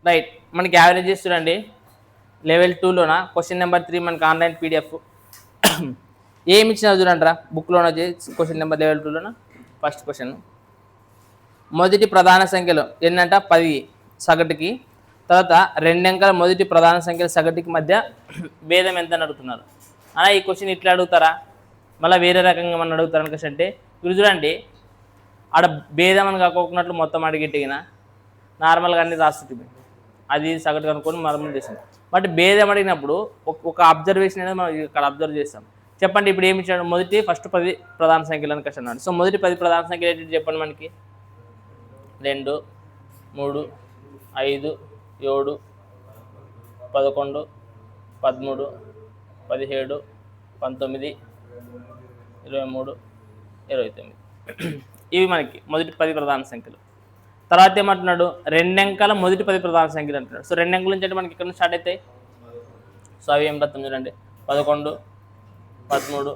Right. మనకి averages చూడండి, level 2లోన question number 3 మనకి ఆన్లైన్ పీడిఎఫ్ ఏమి ఇచ్చినా చూడండిరా బుక్లోన క్వశ్చన్ నెంబర్ లెవెల్ 2లోన ఫస్ట్ క్వశ్చన్. మొదటి ప్రధాన సంఖ్యలు ఎన్నంట 10 సగటుకి, తర్వాత 2 అంకెల మొదటి ప్రధాన సంఖ్యల సగటుకి మధ్య భేదం ఎంత అని అడుగుతున్నారు. అలా ఈ క్వశ్చన్ ఇట్లా అడుగుతారా, మళ్ళీ వేరే రకంగా మనం అడుగుతారు అనుకోసం అంటే ఇప్పుడు చూడండి, ఆడ భేదం అని కాకోకున్నట్లు మొత్తం అడిగిట్టిగిన నార్మల్గా అన్ని రాస్తుంది, అది సగటు కనుక్కొని నార్మల్ చేసాం. బట్ భేదం అడిగినప్పుడు ఒక అబ్జర్వేషన్ అనేది మనం ఇక్కడ అబ్జర్వ్ చేస్తాం. చెప్పండి ఇప్పుడు ఏమి ఇచ్చాడు, ఫస్ట్ 10 ప్రధాన సంఖ్యలు అని క్వశ్చన్ అన్నాడు. సో మొదటి 10 ప్రధాన సంఖ్యలు ఏంటి చెప్పండి మనకి, 2, 3, 5, 7, 11, 13, 17, 19, 23, 29 ఇవి మనకి మొదటి 10 ప్రధాన సంఖ్యలు. తర్వాత ఏమంటున్నాడు, 2 అంకెల మొదటి 10 ప్రధాన సంఖ్యలు అంటున్నాడు. సో 2 అంకెల నుంచి అంటే మనకి ఇక్కడ నుంచి స్టార్ట్ అవుతాయి. సో అవి ఏం రాస్తాం చూడండి, 11, 13,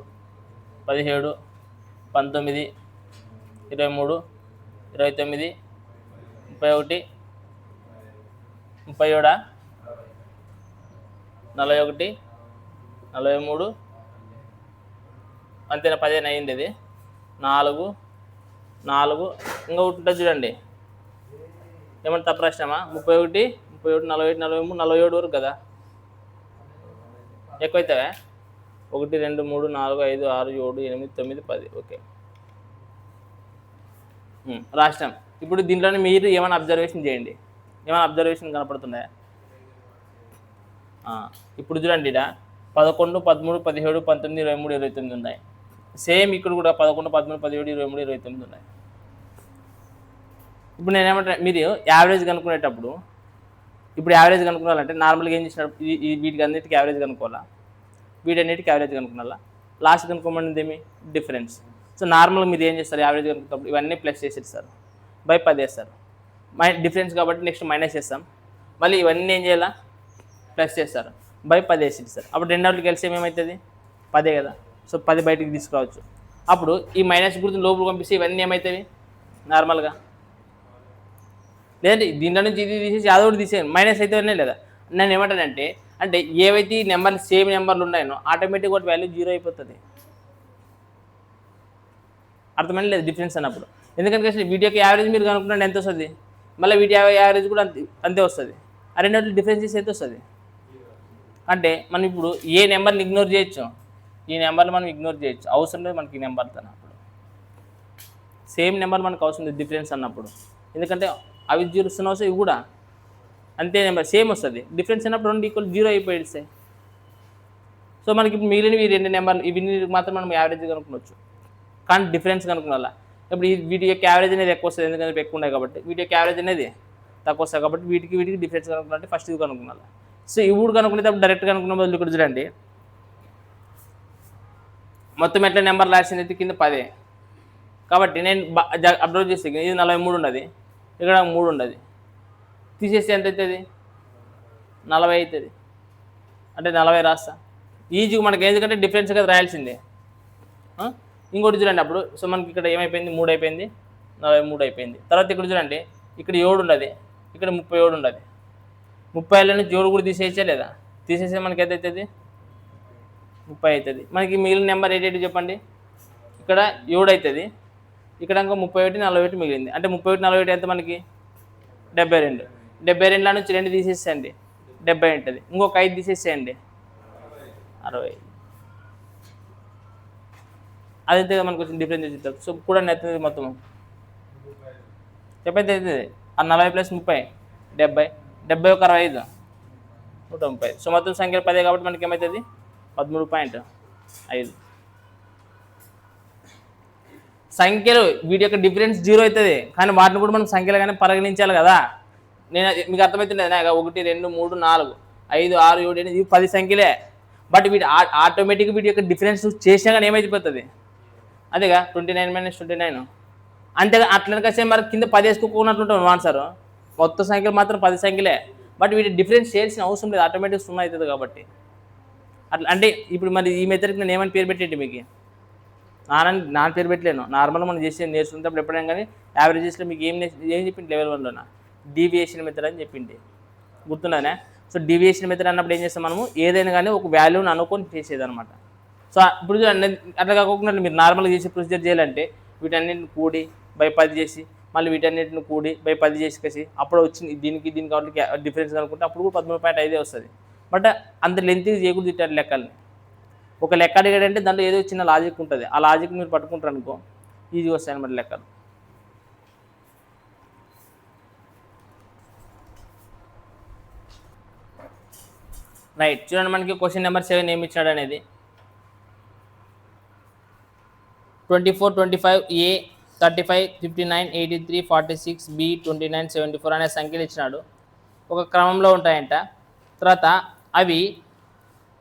17, 19, 23, 29, 31, 37, 41, 43 అంతేనా, 15 అయ్యింది. ఇది 4 ఇంకా ఉంటుంది చూడండి, ఏమన్నా తప్పు రాసినామా, 31, 41, 41, 43, 47 వరకు కదా, ఎక్కువైతావా, 1, 2, 3, 4, 5, 6, 7, 8, 9, 10 ఓకే రాసినాం. ఇప్పుడు దీంట్లోనే మీరు ఏమైనా అబ్జర్వేషన్ చేయండి, ఏమైనా అబ్జర్వేషన్ కనపడుతున్నాయా. ఇప్పుడు చూడండి, ఇక్కడ 11, 13, 17, 19, 23, 29 ఉన్నాయి. సేమ్ ఇక్కడ కూడా 11, 13, 17, 23, 29 ఉన్నాయి. ఇప్పుడు నేనేమంటా, మీరు యావరేజ్ కనుక్కునేటప్పుడు ఇప్పుడు యావరేజ్ కనుక్కోవాలంటే నార్మల్గా ఏం చేసినప్పుడు వీటికి అన్నిటికీ యావరేజ్ కనుక్కోవాలా, వీటన్నిటికి యావరేజ్ కనుక్కోవాలా, లాస్ట్ కనుక్కోమని ఏమి డిఫరెన్స్. సో నార్మల్గా మీరు ఏం చేస్తారు, యావరేజ్ కనుక్కున్నప్పుడు ఇవన్నీ ప్లస్ చేసేస్తారు, బై 10 వేస్తారు, డిఫరెన్స్ కాబట్టి నెక్స్ట్ మైనస్ చేస్తాం, మళ్ళీ ఇవన్నీ ఏం చేయాలా ప్లస్ చేస్తారు, బై 10 వేసేస్తారు. అప్పుడు రెండోటికి కలిసి ఏమవుతుంది 10 కదా. సో 10 బయటికి తీసుకురావచ్చు. అప్పుడు ఈ మైనస్ గుర్తుని లోపల పంపిస్తే ఇవన్నీ ఏమవుతాయి నార్మల్గా, లేదంటే దీంట్లో నుంచి ఇది తీసేసి అదొకటి తీసేయండి, మైనస్ అయితే లేదా. నేను ఏమంటానంటే అంటే ఏవైతే ఈ నెంబర్లు సేమ్ నెంబర్లు ఉన్నాయో ఆటోమేటిక్గా ఒకటి వాల్యూ 0 అయిపోతుంది. అర్థమైన లేదు డిఫరెన్స్ అన్నప్పుడు. ఎందుకంటే వీటి యొక్క యావరేజ్ మీరు కనుక్కున్నాండి ఎంత వస్తుంది, మళ్ళీ వీటి యావరేజ్ కూడా అంతే వస్తుంది. ఆ రెండోటి డిఫరెన్స్ చేసి ఎంత వస్తుంది అంటే మనం ఇప్పుడు ఏ నెంబర్ని ఇగ్నోర్ చేయొచ్చు, ఈ నెంబర్ని మనం ఇగ్నోర్ చేయొచ్చు, అవసరం లేదు మనకి ఈ నెంబర్తో అన్నప్పుడు. సేమ్ నెంబర్ మనకు అవసరం లేదు డిఫరెన్స్ అన్నప్పుడు, ఎందుకంటే అవి 0 వస్తాయి, ఇవి కూడా అంతే నెంబర్ సేమ్ వస్తుంది. డిఫరెన్స్ అన్నప్పుడు 2 = 0 అయిపోయిస్తాయి. సో మనకి ఇప్పుడు మిగిలినవి 2 నెంబర్లు ఇవి మాత్రం మనం యావరేజ్ కనుక్కోవచ్చు, కానీ డిఫరెన్స్ కనుక్కున్నా. ఇప్పుడు వీటి యొక్క యావరేజ్ అనేది ఎక్కువ వస్తుంది, ఎందుకంటే ఎక్కువ ఉన్నాయి కాబట్టి. వీటి యొక్క యావరేజ్ అనేది తక్కువ వస్తుంది కాబట్టి వీటికి డిఫరెన్స్ కనుక్కున్నట్టే ఫస్ట్ ఇది కనుక్కున్నాను. సో ఈ ఊడు కనుక్కునేటప్పుడు డైరెక్ట్ కనుక్కున్న బదులు ఇక్కడ చూడండి, మొత్తం ఎట్లా నెంబర్ రాసింది అయితే కింద 10 కాబట్టి నేను అబ్జర్వ్ చేస్తే ఇది 43 ఉన్నది, ఇక్కడ 3 ఉన్నది, తీసేస్తే ఎంత అవుతుంది 40 అవుతుంది. అంటే 40 రాస్తా ఈజీగా మనకి, ఎందుకంటే డిఫరెన్స్ కదా రాయాల్సిందే. ఇంకోటి చూడండి అప్పుడు, సో మనకి ఇక్కడ ఏమైపోయింది 3 అయిపోయింది, 43 అయిపోయింది. తర్వాత ఇక్కడ చూడండి, ఇక్కడ 7 ఉన్నది, ఇక్కడ 37 ఉన్నది. 30 నుంచి 7 కూడా తీసేయచ్చా లేదా, తీసేస్తే మనకి ఎంత అవుతుంది 30 అవుతుంది. మనకి మిగిలిన నెంబర్ ఏంటి చెప్పండి, ఇక్కడ 7 అవుతుంది, ఇక్కడ ఇంకో 31, 41 మిగిలింది. అంటే 31, 41 ఎంత మనకి 72. 72 నుంచి 2 తీసేసేయండి 70 ఉంటుంది, ఇంకొక 5 తీసేసేయండి 60. అదైతే మనకు వచ్చిన డిఫరెన్స్ చూస్తారు. సో కూడా అవుతుంది మొత్తం చెప్పైతే అవుతుంది, ఆ 40 + 30 70, 70 ఒక 65 130. సో మొత్తం సంఖ్యలు 10 కాబట్టి మనకి ఏమవుతుంది 13.5. సంఖ్యలు వీటి యొక్క డిఫరెన్స్ 0 అవుతుంది, కానీ వాటిని కూడా మనం సంఖ్యలుగానే పరిగణించాలి కదా. నేను మీకు అర్థమవుతుంది కదా, 1, 2, 3, 4, 5, 6, 7, 8 ఇవి 10 సంఖ్యలే. బట్ వీటి ఆటోమేటిక్గా వీటి యొక్క డిఫరెన్స్ చేసినా కానీ ఏమైపోతుంది అదేగా 29 - 29. అంతేగా అట్లనే కాసే మరి కింద 10 వేసుకోకున్నట్లుంటాం ఆన్సర్. మొత్తం సంఖ్యలు మాత్రం 10 సంఖ్యలే, బట్ వీటి డిఫరెన్స్ చేయాల్సిన అవసరం లేదు, ఆటోమేటిక్ 0 అవుతుంది కాబట్టి. అట్లా అంటే ఇప్పుడు మరి ఈ మెథడ్కి నేను ఏమని పేరు పెట్టేది మీకు, నా పేరు పెట్టలేను, నార్మల్గా మనం చేసి నేర్చుకునేటప్పుడు ఎప్పుడైనా కానీ యావరేజెస్లో మీకు ఏం చెప్పింది లెవెల్ 1లోనా డీవియేషన్ మెథడ్ అని చెప్పింది. గుర్తున్నదే. సో డీవియేషన్ మెథడ్ అన్నప్పుడు ఏం చేస్తాం మనము ఏదైనా కానీ ఒక వాల్యూని అనుకొని చేసేదన్నమాట. సో ఇప్పుడు చూడండి అట్లా కాకుండా మీరు నార్మల్గా చేసే ప్రొసీజర్ చేయాలంటే వీటన్నిటిని కూడి బై 10 చేసి మళ్ళీ వీటన్నిటిని కూడి బై 10 చేసి అప్పుడు వచ్చింది దీనికి కాబట్టి డిఫరెన్స్ అనుకుంటే అప్పుడు 13.5 వస్తుంది. బట్ అంత లెంత్ చేయకూడదు ఇట్లా లెక్కల్ని. ఒక లెక్క అడిగాడంటే దాంట్లో ఏదో చిన్న లాజిక్ ఉంటుంది. ఆ లాజిక్ మీరు పట్టుకుంటారు అనుకో ఈజీగా వస్తాయి అన్నమాట లెక్కలు. రైట్, చూడండి మనకి క్వశ్చన్ నెంబర్ 7 ఏమి ఇచ్చాడు అనేది 24, 25, A 35, 59, 83, 46, B 29, 74 అనే సంఖ్యలు ఇచ్చినాడు. ఒక క్రమంలో ఉంటాయంట. తర్వాత అవి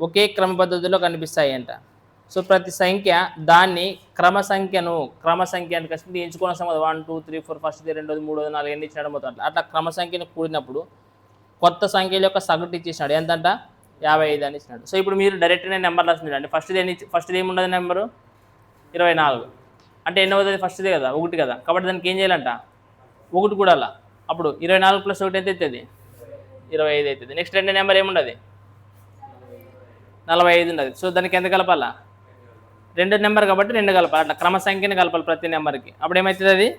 ఒకే క్రమ పద్ధతిలో కనిపిస్తాయంట. సో ప్రతి సంఖ్య దాన్ని క్రమ సంఖ్య అని కష్టపడి ఎంచుకున్న సంఖ్య 1, 2, 3, 4 ఫస్ట్ది, రెండోది, మూడోది, 4 ఎన్ని ఇచ్చినాడు మొత్తం అట్లా క్రమ సంఖ్యను కూడినప్పుడు కొత్త సంఖ్యల యొక్క సగటు ఇచ్చేసినాడు. ఎంతంట 55 అని ఇచ్చినాడు. సో ఇప్పుడు మీరు డైరెక్ట్గా నెంబర్ రాసింది అండి. ఫస్ట్ది ఏముండదు నెంబరు 24 అంటే ఎన్ని అవుతుంది? ఫస్ట్దే కదా, 1 కదా. కాబట్టి దానికి ఏం చేయాలంట 1 కూడా అలా. అప్పుడు 24 + 1 ఎంత అవుతుంది? 25 అవుతుంది. నెక్స్ట్ రెండో నెంబర్ ఏముండదు? 45 ఉండదు. సో దానికి ఎంత కలపాలా? రెండో నెంబర్ కాబట్టి 2 కలపాలి. అట్లా క్రమ సంఖ్యని కలపాలి ప్రతి నెంబర్కి. అప్పుడు ఏమవుతుంది? అది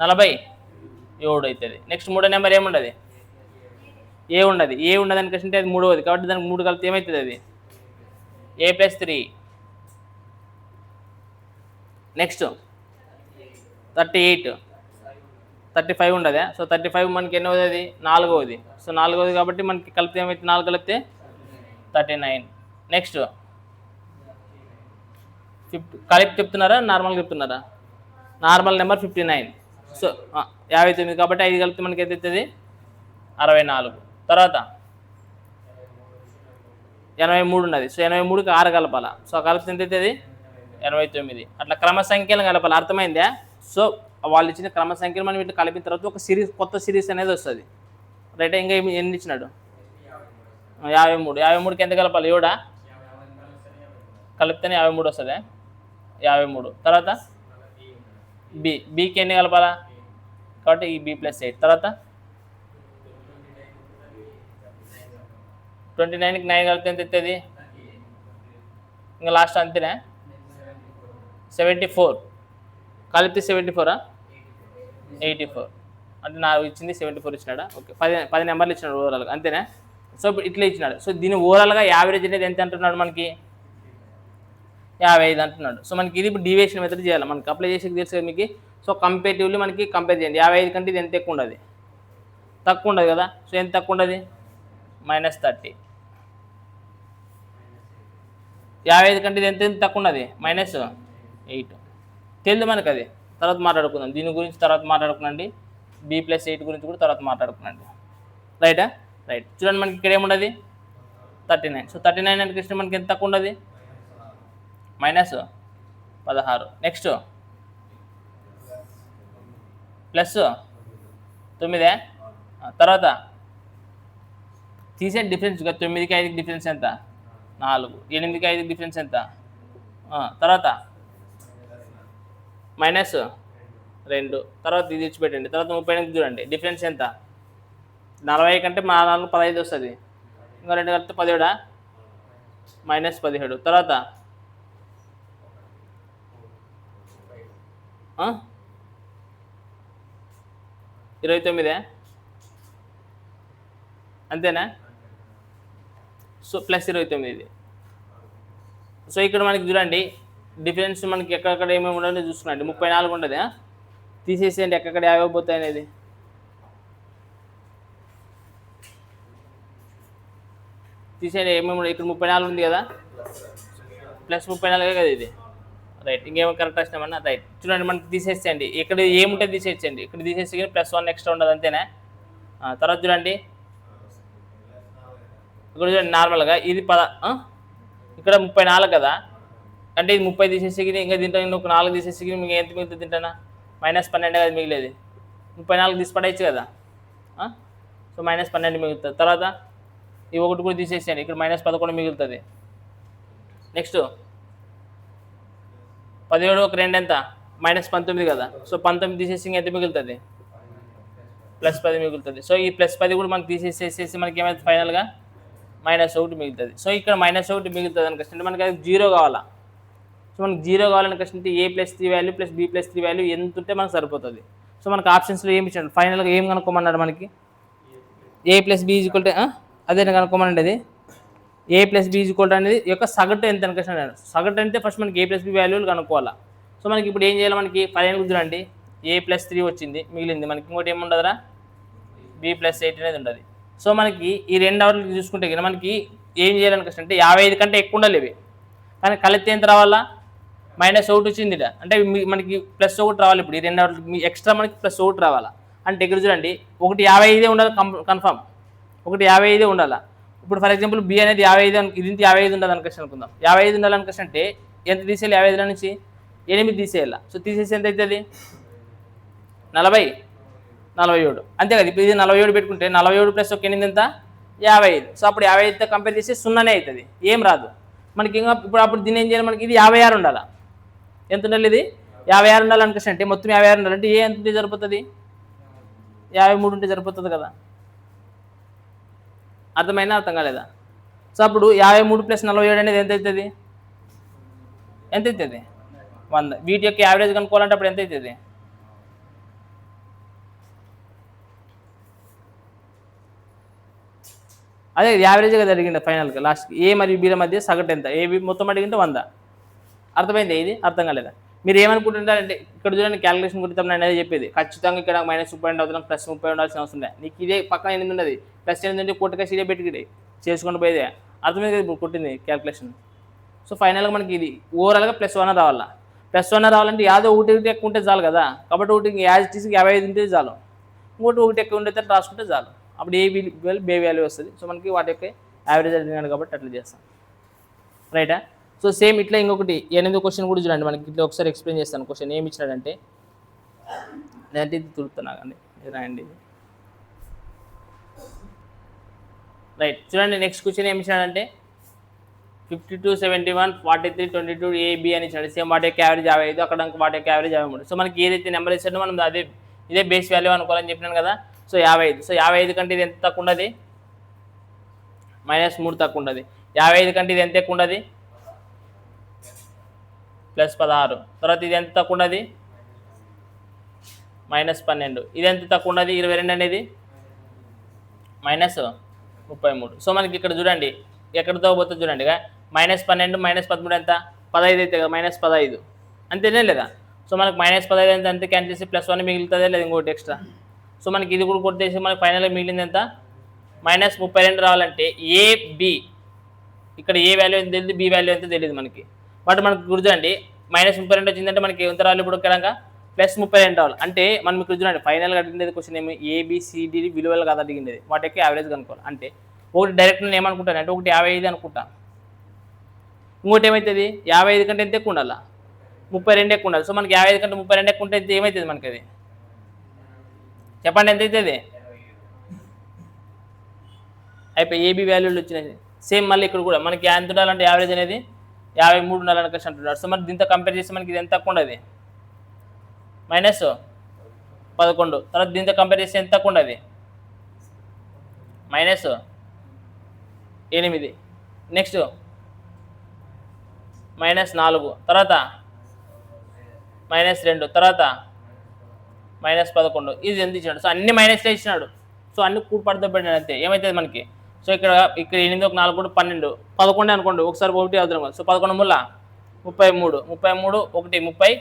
47 అవుతుంది. నెక్స్ట్ మూడో నెంబర్ ఏముండదు? ఏ ఉండదు. ఏ ఉండదని కష్టంటే అది మూడవది కాబట్టి దానికి 3 కలిపితే ఏమవుతుంది? అది A + 3. నెక్స్ట్ 38, 35 ఉండదా? సో 35 మనకి ఎన్నోది? అది 4వది. సో 4వది కాబట్టి మనకి కలిపితే ఏమైతే 4 కలిపితే 39. నెక్స్ట్ 50 కలిపి చెప్తున్నారా నార్మల్గా చెప్తున్నారా? Normal number 59. సో 59 కాబట్టి 5 కలిపితే మనకి ఎంత అవుతుంది? 64. తర్వాత 83 ఉన్నది. సో 83కి 6 కలపాలా. సో కలిపితే ఎంత అవుతుంది? 89. అట్లా క్రమ సంఖ్యలు కలపాలి. అర్థమైందా? సో వాళ్ళు ఇచ్చిన క్రమ సంఖ్యలు మనం ఇట్లా కలిపిన తర్వాత ఒక సిరీస్, కొత్త సిరీస్ అనేది వస్తుంది. రైట్, ఇంకా ఎన్ని ఇచ్చినాడు? 53. 53కి ఎంత కలపాలి? 7 కలిపితేనే 53 వస్తుంది. 53. తర్వాత బీకి ఎన్ని కలపాలా? కాబట్టి ఈ B + 8. తర్వాత 29కి 9 కలిపితే ఎంత అవుతుంది? ఇంకా లాస్ట్ అంతేనా? 74 కలిపితే 74 84 అంటే నాకు ఇచ్చింది 74 ఇచ్చినాడా? ఓకే, 10 నెంబర్లు ఇచ్చినాడు ఓవరాల్గా, అంతేనా? సో ఇప్పుడు ఇట్లా ఇచ్చినాడు. సో దీని ఓవరాల్గా యావరేజ్ అనేది ఎంత అంటున్నాడు? మనకి 55 అంటున్నాడు. సో మనకి ఇది ఇప్పుడు డీవియేషన్ మెథడ్ చేయాలి. మనకి అప్లై చేసేది తెలుసు కదా మీకు. సో కంపేటివ్లీ మనకి కంపేర్ చేయండి. 55 కంటే ఇది ఎంత ఎక్కువ ఉండదు? తక్కువ ఉండదు కదా. సో ఎంత తక్కువ ఉండదు? -30. 55 కంటే ఇది ఎంత తక్కువ ఉన్నది? -8. తెలియదు మనకు అది. తర్వాత మాట్లాడుకుందాం దీని గురించి. తర్వాత మాట్లాడుకునండి. B + 8 గురించి కూడా తర్వాత మాట్లాడుకునండి. రైటా? రైట్. చూడండి మనకి ఇక్కడ ఏముండదు? 39. సో 39 అంటే కృష్ణ మనకి ఎంత తక్కువ ఉండదు? -16. నెక్స్ట్ +9. తర్వాత తీసే డిఫరెన్స్ 9కి 5కి డిఫరెన్స్ ఎంత? 4. 8కి 5కి డిఫరెన్స్ ఎంత? తర్వాత -2. తర్వాత ఇది ఇచ్చిపెట్టండి. తర్వాత 38కి చూడండి డిఫరెన్స్ ఎంత? 40 కంటే 4 15 వస్తుంది. ఇంకా 2 కలిపితే 17. -17. తర్వాత 29. అంతేనా? సో +29 ఇది. సో ఇక్కడ మనకి చూడండి డిఫరెన్స్ మనకి ఎక్కడెక్కడ ఏమేమి ఉండదో చూసుకున్నాండి. 34 ఉండదు. తీసేసేయండి ఎక్కడెక్కడ 50 పోతాయి అనేది. తీసేయండి ఏమేమి. ఇక్కడ 34 ఉంది కదా, +34 కదా ఇది. రైట్, ఇంకేమో కరెక్ట్ వచ్చినామన్నా. రైట్, చూడండి మనకి తీసేసేయండి. ఇక్కడ ఏముంటే తీసేసేయండి. ఇక్కడ తీసేసి +1 ఎక్స్ట్రా ఉండదు, అంతేనా? తర్వాత చూడండి ఇక్కడ చూడండి నార్మల్గా ఇది ఇక్కడ 34 కదా, అంటే ఇది 30 తీసేసి ఇంకా తింటా. ఒక 4 తీసేసి మీకు ఎంత మిగులుతుంది తింటానా? -12 కదా మిగిలేదు. 34 తీసి పడేయచ్చు కదా. సో -12 మిగులుతుంది. తర్వాత ఈ 1 కూడా తీసేసేయండి. ఇక్కడ -11 మిగులుతుంది. నెక్స్ట్ 17 ఒక 2 ఎంత? -19 కదా. సో 19 తీసేసి ఎంత మిగులుతుంది? +10 మిగులుతుంది. సో ఈ +10 కూడా మనకి తీసేసేసి మనకి ఏమైతుంది ఫైనల్గా -1 మిగులుతుంది. సో ఇక్కడ -1 మిగులుతుంది అనుకుంటే మనకి అది 0 కావాలా. సో మనకి 0 కావాలని కష్టంటే a+3 value plus b+3 value ఎంత ఉంటే మనకు సరిపోతుంది. సో మనకి ఆప్షన్స్లో ఏమి ఇచ్చాడు ఫైనల్గా ఏం కనుక్కోమన్నాడు మనకి a+b అదే కనుక్కోమనండి. అది a+b అనేది యొక్క సగటు ఎంత అనుకుంటున్నాడు. సగటు అంటే ఫస్ట్ మనకి a+b వాల్యూలు కనుక్కోవాలా. సో మనకి ఇప్పుడు ఏం చేయాలి, మనకి ఫైనల్ చూడండి a+3 వచ్చింది మిగిలింది, మనకి ఇంకోటి ఏముండదురా b+8 అనేది ఉండదు. సో మనకి ఈ 2 అవర్లకి చూసుకుంటే కదా మనకి ఏం చేయాలనుకుంటే 55 కంటే ఎక్కువ ఉండాలి ఇవి, కానీ కలిస్తే ఎంత రావాలా -1 వచ్చింది. అంటే మనకి +1 రావాలి. ఇప్పుడు ఈ 2 అవర్లకి ఎక్స్ట్రా మనకి +1 రావాలా. అంటే ఇక్కడ చూడండి ఒకటి 55 ఉండాలి కన్ఫర్మ్, ఒకటి 55 ఉండాలా. ఇప్పుడు ఫర్ ఎగ్జాంపుల్ బి అనేది 55 ఇది 55 ఉండాలి అనుకుందాం. 55 ఉండాలనుకుంటే ఎంత తీసేయాలి, 55 నుంచి 8 తీసేయాలి. సో తీసేసి ఎంత అవుతుంది 47 అంతే కదా. ఇప్పుడు ఇది 47 పెట్టుకుంటే 47 + 1 ఎంత 55. సో అప్పుడు 55తో కంపేర్ చేస్తే 0 అవుతుంది, ఏం రాదు మనకి. ఇంకా అప్పుడు దీన్ని ఏం చేయాలి, మనకి ఇది 56 ఉండాలి. ఎంత ఉండాలి, ఇది 56 ఉండాలనుకుంటే మొత్తం 56 ఉండాలంటే ఏ ఎంత ఉంటే సరిపోతుంది 53 ఉంటే సరిపోతుంది కదా. అర్థమైనా అర్థం కాలేదా. సో అప్పుడు 53 + 47 అనేది ఎంత అవుతుంది 100. వీటి యొక్క యావరేజ్ కనుక్కోవాలంటే అప్పుడు ఎంత అవుతుంది అదే యావరేజ్గా జరిగింది ఫైనల్గా లాస్ట్కి ఏ మరియు బీల మధ్య సగటు ఎంత, ఏబి మొత్తం అడిగింటే 100. అర్థమైంది, ఇది అర్థం కాలేదా. మీరు ఏమనుకుంటుంటారంటే ఇక్కడ చూడండి క్యాలిక్యులేషన్ గురించి నేను అనేది చెప్పేది ఖచ్చితంగా ఇక్కడ -30 అవుతున్నాం +30 ఉండాల్సిన అవసరం లేదు. నీకు ఇదే పక్కన 8 ఉండదు +8 ఉంటే కొట్టుగా సీడే పెట్టుకుంటే చేసుకుంటూ పోయేదే. అర్థమైంది కదా ఇప్పుడు కొట్టింది క్యాలిక్యులేషన్. సో ఫైనల్గా మనకి ఇది ఓవరాల్గా +1 రావాలా. +1 రావాలంటే యాదో ఒకటి ఎక్కువ ఉంటే చాలు కదా. కాబట్టి ఒకటి యాజ్ టీసీకి 55 ఉంటే చాలు, ఇంకోటి ఒకటి ఎక్కువ ఉంటే రాసుకుంటే చాలు. అప్పుడు ఏ బే వాల్యూ వస్తుంది. సో మనకి వాటి యొక్క యావరేజ్ అడిగినాడు కాబట్టి అట్లా చేస్తాం, రైటా. సో సేమ్ ఇట్లా ఇంకొకటి 8వ క్వశ్చన్ కూడా చూడండి. మనకి ఇట్లా ఒకసారి ఎక్స్ప్లెయిన్ చేస్తాను. క్వశ్చన్ ఏమి ఇచ్చినాడంటే ఇది తుడుతున్నాకండి రాయండి, రైట్. చూడండి నెక్స్ట్ క్వశ్చన్ ఏమి ఇచ్చినాడంటే 52, 71, 43, 22 AB అని ఇచ్చాడు. సేమ్ వాటి యొక్క యావరేజ్ 55, అక్కడ వాటి యొక్క యావరేజ్ 53. సో మనకి ఏదైతే నెంబర్ ఇచ్చాడో మనం అదే ఇదే బేస్ వాల్యూ అనుకోవాలని చెప్పినాను కదా. సో 55. సో 55 కంటే ఇది ఎంత తక్కువ ఉండదు -3 తక్కువ ఉండదు. 55 కంటే ఇది ఎంత ఎక్కువ ఉండదు +16. తర్వాత ఇది ఎంత తక్కువ ఉండదు -12. ఇది ఎంత తక్కువ ఉండదు 22 అనేది -33. సో మనకి ఇక్కడ చూడండి ఎక్కడితో పోతుంది చూడండి -12 -13 ఎంత 15 అయితే కదా -15 అంతేనే లేదా. సో మనకి -15 ఎంత అంతే క్యాన్సిల్ చేసి +1 మిగులుతుందే లేదా ఇంకోటి ఎక్స్ట్రా. సో మనకి ఇది కూడా కొట్టేసి మనకి ఫైనల్గా మిగిలింది ఎంత -32 రావాలంటే AB ఇక్కడ ఏ వాల్యూ ఎంత తెలియదు, బి వాల్యూ ఎంత తెలియదు మనకి. బట్ మనకు గుర్తుండి -32 వచ్చిందంటే మనకి ఎంత రావాలి ఇప్పుడు ఇక్కడ +32 రావాలి. అంటే మనం ఇక్కడ చూడండి ఫైనల్గా అడిగినది క్వశ్చన్ ఏమి ABCD విలువలు కాదు అడిగినది, వాటి యొక్క యావరేజ్ కనుక్కోవాలి. అంటే ఒకటి డైరెక్ట్ నేను ఏమనుకుంటాను అంటే ఒకటి 55 అనుకుంటా, ఇంకోటి ఏమవుతుంది 55 కంటే ఎంత ఎక్కువ ఉండాలా 32 ఎక్కువ ఉండాలి. సో మనకి 55 కంటే 32 ఎక్కువ ఉంటే ఏమవుతుంది మనకి, అది చెప్పండి ఎంత అవుతుంది అయిపోయి AB వాల్యూలు వచ్చినాయి. సేమ్ మళ్ళీ ఇక్కడ కూడా మనకి ఎంత ఉండాలంటే యావరేజ్ అనేది 53 ఉండాలని కష్టం అంటున్నారు. సో మరి దీంతో కంపేర్ చేస్తే మనకి ఇది ఎంత తక్కువ ఉండదు -11. తర్వాత దీంతో కంపేర్ చేస్తే ఎంత తక్కువ ఉండదు -8. నెక్స్ట్ -4, తర్వాత -2, తర్వాత -11. ఇది ఎంత ఇచ్చినాడు. సో అన్ని మైనస్లే ఇచ్చినాడు. సో అన్ని కూడిపడితో పెట్టినాడు అంతే. ఏమవుతుంది మనకి సో ఇక్కడ 8 × 4 కూడా 12, 11 అనుకోండి ఒకసారి 1 అవుతున్నాం. సో 11 ముళ్ళ 33, 33 1 30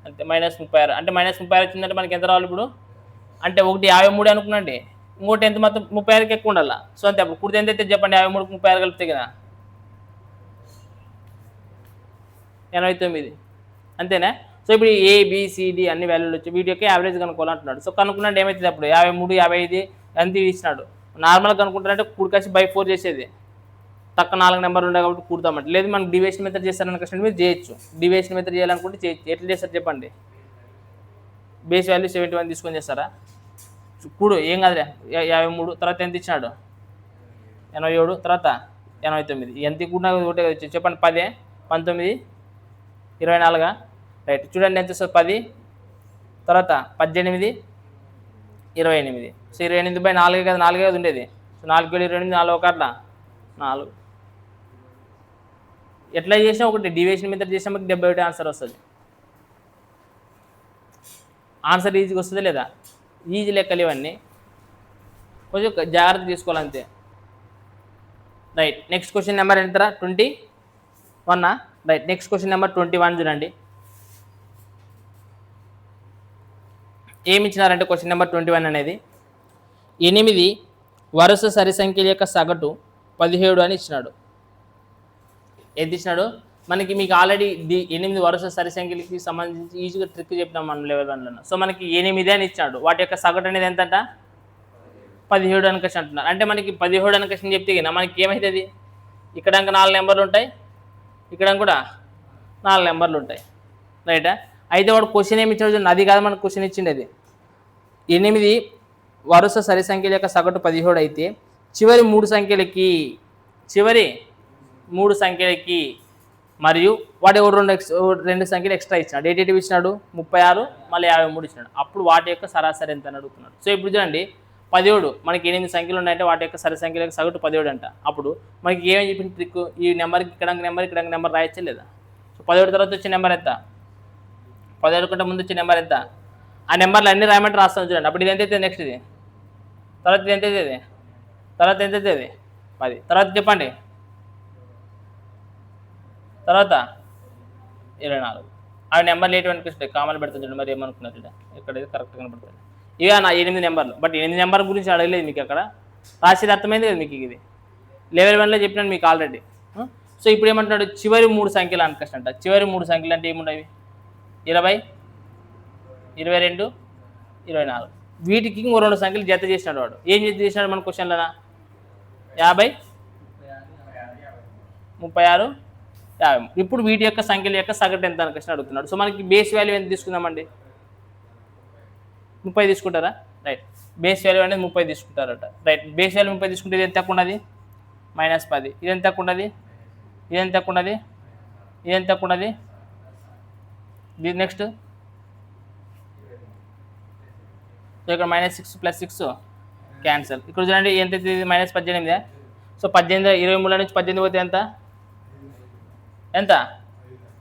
అంతే -36. అంటే -36 వచ్చిందంటే మనకి ఎంత రావాలి ఇప్పుడు అంటే ఒకటి 53 అనుకున్నాండి, ఇంకోటి ఎంత మొత్తం 36కి ఎక్కువ ఉండాలి. సో అంతే అప్పుడు కుడితే ఎంత అయితే చెప్పండి 53కి 36 కలిపితే కదా 89 అంతేనా. సో ఇప్పుడు ABCD అన్ని వాల్యూలు వచ్చి వీటి యొక్క యావరేజ్ కనుక్కోవాలంటున్నాడు. సో కనుక్కున్నాడు ఏమవుతుంది అప్పుడు 53, 55 ఎంత ఇచ్చినాడు. నార్మల్గా కనుక్కుంటారంటే కూడికాసి బై 4 చేసేది, తక్కువ 4 నెంబర్ ఉండే కాబట్టి కూడతామంటే. లేదు మనకి డివిజన్ మెథడ్ చేస్తారని కష్టం మీరు చేయొచ్చు, డివిజన్ మెథడ్ చేయాలనుకుంటే చేయొచ్చు. ఎట్లా చేస్తారు చెప్పండి, బేస్ వాల్యూ 71 తీసుకొని చేస్తారా కూడు ఏం కాదులే 53, తర్వాత ఎంత ఇచ్చినాడు 87, తర్వాత 89 ఎంత కూడా ఒకటే చెప్పండి 10, 19, 24 రైట్. చూడండి ఎంత వస్తుంది 10, తర్వాత 18, 28. సో 28/4 కదా, 4 కదా ఉండేది. సో 4 × 28, 4 ఒకట్లా 4. ఎట్లా చేసినా ఒకటి డివిజన్ మెథడ్ చేసినా మనకి 71 ఆన్సర్ వస్తుంది. ఆన్సర్ ఈజీగా వస్తుంది లేదా? ఈజీ లెక్కలు ఇవన్నీ, కొంచెం జాగ్రత్త తీసుకోవాలంతే. రైట్, నెక్స్ట్ క్వశ్చన్ నెంబర్ ఎంతరా? 21. రైట్, నెక్స్ట్ క్వశ్చన్ నెంబర్ 21 చూడండి. ఏమి ఇచ్చినారంటే క్వశ్చన్ నెంబర్ 21 అనేది 8 వరుస సరి సంఖ్యల యొక్క సగటు 17 అని ఇచ్చినాడు. ఎంత ఇచ్చినాడు మనకి? మీకు ఆల్రెడీ 8 వరుస సరి సంఖ్యలకి సంబంధించి ఈజీగా ట్రిక్ చెప్పినాం మనం లెవెల్ 1లో. సో మనకి 8 అని ఇచ్చినాడు, వాటి యొక్క సగటు అనేది ఎంతట? 17 అని క్వశ్చన్ అంటున్నారు. అంటే మనకి 17 అని క్వశ్చన్ చెప్తే కదా మనకి ఏమవుతుంది? ఇక్కడ 4 నెంబర్లు ఉంటాయి, ఇక్కడ కూడా 4 నెంబర్లు ఉంటాయి, రైటా? అయితే వాడు క్వశ్చన్ ఏమి ఇచ్చాడు చూడండి, అది కాదు మనకు క్వశ్చన్ ఇచ్చింది. అది 8 వరుస సరి సంఖ్యల యొక్క సగటు 17 అయితే చివరి 3 సంఖ్యలకి మరియు వాటి 2 సంఖ్యలు ఎక్స్ట్రా ఇచ్చినాడు. ఏటేటివి ఇచ్చినాడు? 36 మళ్ళీ 53 ఇచ్చినాడు. అప్పుడు వాటి యొక్క సరాసరి ఎంత అని అడుగుతున్నాడు. సో ఇప్పుడు చూడండి, 17 మనకి 8 సంఖ్యలు ఉన్నాయంటే వాటి యొక్క సరి సంఖ్యల సగటు 17 అంట. అప్పుడు మనకి ఏమని చెప్పిన ట్రిక్? ఈ నెంబర్కి ఇక్కడ నెంబర్ రాయచ్చే లేదా? సో 17 తర్వాత వచ్చే నెంబర్ ఎంత? 17 కంటే ముందు వచ్చే నెంబర్ ఎంత? ఆ నెంబర్లు అన్ని రాయమంటే రాస్తాను చూడండి. అప్పుడు ఇది ఎంత అవుతుంది? నెక్స్ట్ ఇది తర్వాత ఇది ఎంత అవుతుంది? తర్వాత ఎంత అవుతుంది? 10. తర్వాత చెప్పండి, తర్వాత 24. అవి నెంబర్లు ఏంటి అనిపిస్తాయి? కామన్ పెడుతుంది చూడండి. మరి ఏమనుకున్నారు చూడ, ఇక్కడ కరెక్ట్గా కనపడుతుంది. ఇవే నా 8 నెంబర్లు. బట్ 8 నెంబర్ గురించి అడగలేదు మీకు, అక్కడ రాసేది అర్థమైంది కదా మీకు. ఇది లెవెల్ 1లో చెప్పినాను మీకు ఆల్రెడీ. సో ఇప్పుడు ఏమంటున్నాడు? చివరి 3 సంఖ్యలు అనుకస్ట్ అంట. చివరి 3 సంఖ్యలు అంటే ఏముండవి? 20, 22, 24. వీటికి ఇంకో 2 సంఖ్యలు జత చేసినాడు వాడు. ఏం జత చేసినాడు మన క్వశ్చన్లోనా? 50, 36, 50. ఇప్పుడు వీటి యొక్క సంఖ్యల యొక్క సగటు ఎంత అని క్వశ్చన్ అడుగుతున్నాడు. సో మనకి బేస్ వాల్యూ ఎంత తీసుకుందామండి? 30 తీసుకుంటారా? రైట్, బేస్ వాల్యూ అనేది 30 తీసుకుంటారట. రైట్, బేస్ వాల్యూ 30 తీసుకుంటే ఇది ఎంత తక్కువ ఉన్నది? -10. ఇది ఎంత తక్కువ ఉన్నది? ఇది ఎంత తక్కువ ఉన్నది? ఇది ఎంత తక్కువ ఉన్నది? ఇది నెక్స్ట్. సో ఇక్కడ -6 + 6 క్యాన్సల్. ఇక్కడ చూడండి ఎంత అవుతుంది? -18. సో 18, 23 నుంచి 18 పోతే ఎంత?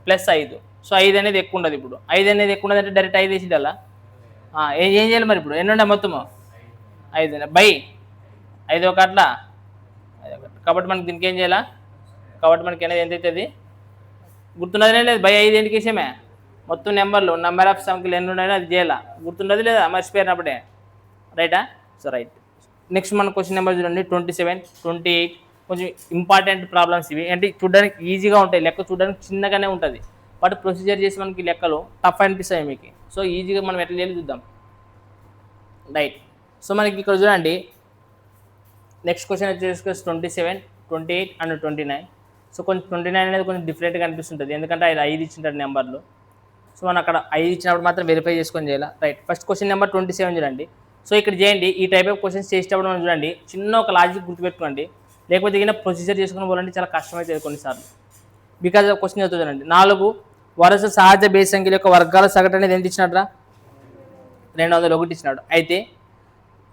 +5. సో 5 అనేది ఎక్కువ ఉండదు. ఇప్పుడు 5 అనేది ఎక్కువ ఉండదు అంటే డైరెక్ట్ 5 వేసి అలా ఏం చేయాలి మరి? ఇప్పుడు ఎన్ని ఉన్నాయి మొత్తము? 5 బై 5 ఒక అట్లా 5 కాబట్టి మనకి దీనికి ఏం చేయాలా? కాబట్టి మనకి అనేది ఎంత అవుతుంది? గుర్తున్నదే లేదు. బై 5 ఎందుకు వేసామే? మొత్తం నెంబర్ ఆఫ్ సంఖ్యలు ఎన్ని ఉన్నాయో అది చేయాలా. గుర్తుండదు లేదా? మర్చిపోయినప్పుడే, రైటా? సో రైట్, నెక్స్ట్ మన క్వశ్చన్ నెంబర్ చూడండి 27, 28. కొంచెం ఇంపార్టెంట్ ప్రాబ్లమ్స్ ఇవి. అంటే చూడడానికి ఈజీగా ఉంటాయి, లెక్క చూడడానికి చిన్నగానే ఉంటుంది, బట్ ప్రొసీజర్ చేసి మనకి లెక్కలు టఫ్ అనిపిస్తాయి మీకు. సో ఈజీగా మనం ఎట్లా చేయాలి చూద్దాం. రైట్, సో మనకి ఇక్కడ చూడండి నెక్స్ట్ క్వశ్చన్ వచ్చేసి 27, 28 అండ్ 29. సో కొంచెం 29 అనేది కొంచెం డిఫరెంట్గా అనిపిస్తుంటుంది, ఎందుకంటే అది 5 ఇచ్చింటారు నెంబర్లు. సో మనం అక్కడ 5 ఇచ్చినప్పుడు మాత్రం వెరిఫై చేసుకొని చేయాలి. రైట్, ఫస్ట్ క్వశ్చన్ నెంబర్ 27 చూడండి. సో ఇక్కడ చేయండి, ఈ టైప్ ఆఫ్ క్వశ్చన్స్ చేసేటప్పుడు మనం చూడండి చిన్న ఒక లాజిక్ గుర్తుపెట్టుకోండి, లేకపోతే ఏదైనా ప్రొసీజర్ చేసుకుని పోవాలంటే చాలా కష్టమవుతుంది కొన్నిసార్లు. బికాజ్ ఆఫ్ క్వశ్చన్ అవుతుంది చూడండి. 4 వరుస సహజ బేస్ సంఖ్యల యొక్క వర్గాల సగటు అనేది ఎంత ఇచ్చినాడ్రా? 201 ఇచ్చినాడు. అయితే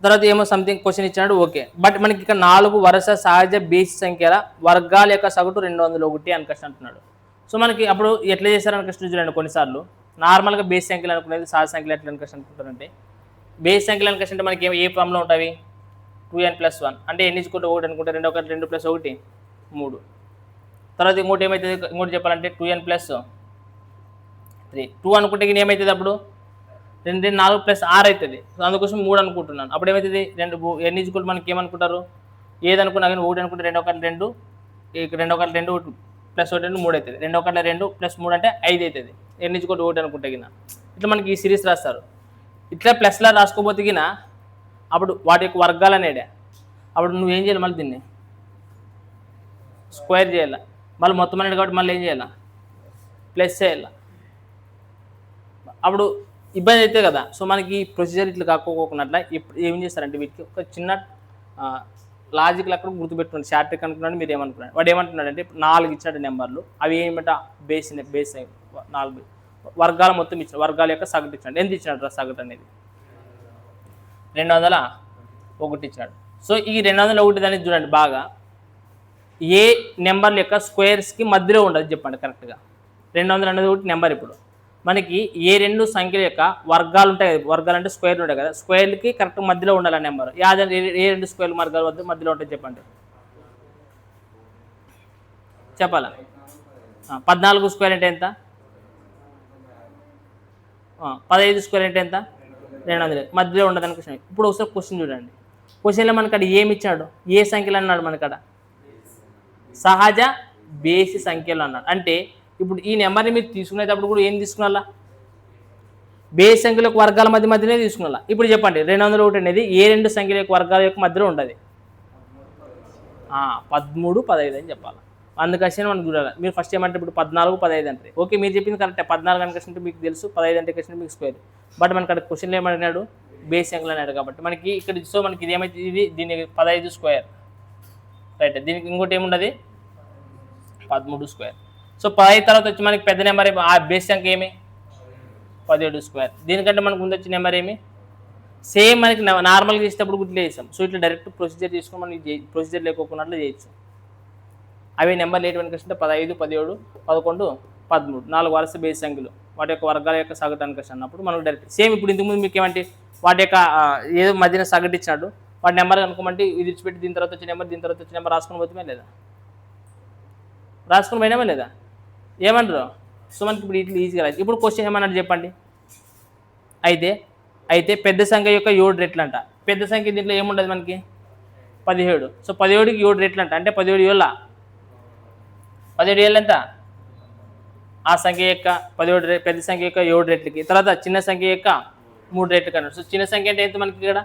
తర్వాత ఏమో సంథింగ్ క్వశ్చన్ ఇచ్చినాడు, ఓకే. బట్ మనకి ఇక్కడ 4 వరుస సహజ బేస్ సంఖ్యల వర్గాల యొక్క సగటు 201 అని కష్టం అంటున్నాడు. సో మనకి అప్పుడు ఎట్లా చేస్తారని కష్టం చూడండి. కొన్నిసార్లు నార్మల్గా బేస్ సంఖ్యలు అనుకునేది సహజ సంఖ్యలు ఎట్లా అని కష్టం అనుకుంటారంటే, బేస్ సంఖ్యలు అని కష్టం అంటే మనకి ఏ ఫామ్లో ఉంటాయి? 2n+1 అంటే n = 1 అనుకుంటే 2 + 1 3. తర్వాత ఇంకోటి ఏమవుతుంది? ఇంకోటి చెప్పాలంటే 2n+3. 2 అనుకుంటే ఏమవుతుంది? అప్పుడు 2 4 + 6 అవుతుంది. సో అందుకోసం 3 అనుకుంటున్నాను. అప్పుడు ఏమవుతుంది? n = మనకి ఏమనుకుంటారు? ఏదనుకున్నా కానీ 1 అనుకుంటే 2 + 1 2, 2 + 1 2 + 1 2 3 అవుతుంది. 2 + 2 + 3 అంటే 5 అవుతుంది. n = 1 అనుకుంటే గిన ఇట్లా మనకి ఈ సిరీస్ రాస్తారు. ఇట్లా ప్లస్లా రాసుకోబోతే గిన అప్పుడు వాటి యొక్క వర్గాలు అనేడే. అప్పుడు నువ్వేం చేయాలి? మళ్ళీ దీన్ని స్క్వేర్ చేయాలి. మళ్ళీ మొత్తం అనేది కాబట్టి మళ్ళీ ఏం చేయాలి? ప్లస్ చేయాలి. అప్పుడు ఇబ్బంది అవుతుంది కదా. సో మనకి ప్రొసీజర్ ఇట్లా కాకపోకున్నట్ల ఇప్పుడు ఏం చేస్తారంటే వీటికి ఒక చిన్న లాజిక్లు అక్కడ గుర్తుపెట్టుకోండి. షార్ట్ ట్రిక్ అనుకున్నాడు, మీరు ఏమనుకున్నాడు? వాడు ఏమంటున్నాడంటే 4 ఇచ్చాడు నెంబర్లు, అవి ఏమిట? బేస్ 4 వర్గాల మొత్తం ఇచ్చాడు, వర్గాల యొక్క సగటు ఇచ్చాడు. ఎంత ఇచ్చినట్టు సగటు అనేది? 201 ఇచ్చినాడు. సో ఈ 201 దాన్ని చూడండి బాగా, ఏ నెంబర్ల యొక్క స్క్వేర్స్కి మధ్యలో ఉండదు చెప్పండి కరెక్ట్గా. 200 అనేది ఒకటి నెంబర్. ఇప్పుడు మనకి ఏ రెండు సంఖ్యల యొక్క వర్గాలు ఉంటాయి కదా, వర్గాలు అంటే స్క్వేర్లు ఉంటాయి కదా, స్క్వేర్లకి కరెక్ట్ మధ్యలో ఉండాలి ఆ నెంబర్. ఏ రెండు స్క్వేర్లు వర్గాల మధ్యలో ఉంటాయి చెప్పండి, చెప్పాలా? 14 స్క్వేర్ అంటే ఎంత? 15 స్క్వేర్ అంటే ఎంత? 200. మధ్యలో ఉండదని క్వశ్చన్. ఇప్పుడు ఒకసారి క్వశ్చన్ చూడండి. క్వశ్చన్లో మనకాడ ఏమి ఇచ్చాడు? ఏ సంఖ్యలు అన్నాడు మనకాడ? సహజ బేసి సంఖ్యలు అన్నాడు. అంటే ఇప్పుడు ఈ నెంబర్ని మీరు తీసుకునేటప్పుడు కూడా ఏం తీసుకున్నా? బేసి సంఖ్యల యొక్క వర్గాల మధ్యనే తీసుకున్నా. ఇప్పుడు చెప్పండి, 201 అనేది ఏ రెండు సంఖ్యల యొక్క వర్గాల యొక్క మధ్యలో ఉంటుంది? 13, 15 అని చెప్పాలి. అందుకని మనం చూడాలి. మీరు ఫస్ట్ ఏమంటే ఇప్పుడు 14, 15 అంటే ఓకే, మీరు చెప్పింది కరెక్టే. 14 అంటే మీకు తెలుసు, 15 అంటే క్వశ్చన్ మీకు స్క్వేర్. బట్ మనకి అక్కడ క్వశ్చన్లో ఏమన్నాడు? బేస్ సంఖ్యలు అన్నాడు. కాబట్టి మనకి ఇక్కడ సో మనకి ఇది ఏమైతే, ఇది దీనికి 15 స్క్వేర్ రైట్. దీనికి ఇంకోటి ఏముండదు? 13 స్క్వేర్. సో 15 తర్వాత వచ్చి మనకి పెద్ద నెంబర్ ఆ బేస్ సంఖ్య ఏమి? 17 స్క్వేర్. దీనికంటే మనకు ముందు వచ్చిన నెంబర్ ఏమి? సేమ్ మనకి నార్మల్గా చేసేటప్పుడు గుర్తు చేసాం. సో ఇట్లా డైరెక్ట్ ప్రొసీజర్ తీసుకొని మనం ప్రొసీజర్ లేకోకున్నట్లు చేయొచ్చు. అవి నెంబర్లు ఏంటి అంటే 15, 17, 11, 13 4 వరుస బేస్ సంఖ్యలు, వాటి యొక్క వర్గాల యొక్క సగటు అనుకషన్ అన్నప్పుడు మనం డైరెక్ట్ సేమ్. ఇప్పుడు ఇంతకుముందు మీకు ఏమంటే వాటి యొక్క ఏదో మధ్యన సగటు ఇచ్చినాడు, వాటి నెంబర్ కనుకోమంటే ఇది విడిచిపెట్టి దీని తర్వాత వచ్చే నెంబర్, దీని తర్వాత వచ్చే నెంబర్ రాసుకొని పోతామే లేదా? రాసుకొని పోయినామా లేదా? ఏమంటారు? సో మనకి ఇప్పుడు ఇట్లా ఈజీగా రాదు. ఇప్పుడు క్వశ్చన్ ఏమన్నాడు చెప్పండి. అయితే పెద్ద సంఖ్య యొక్క 7 రెట్లు అంట. పెద్ద సంఖ్య దీంట్లో ఏముండదు మనకి? 17. సో 17కి 7 రెట్లు అంట. అంటే 17 ఏళ్ళ 17 ఏళ్ళు ఎంత? ఆ సంఖ్య యొక్క 17 పెద్ద సంఖ్య యొక్క 7 రెట్లకి, తర్వాత చిన్న సంఖ్య యొక్క 3 రెట్లకి అన్నాడు. సో చిన్న సంఖ్య అంటే ఎంత మనకి ఇక్కడ?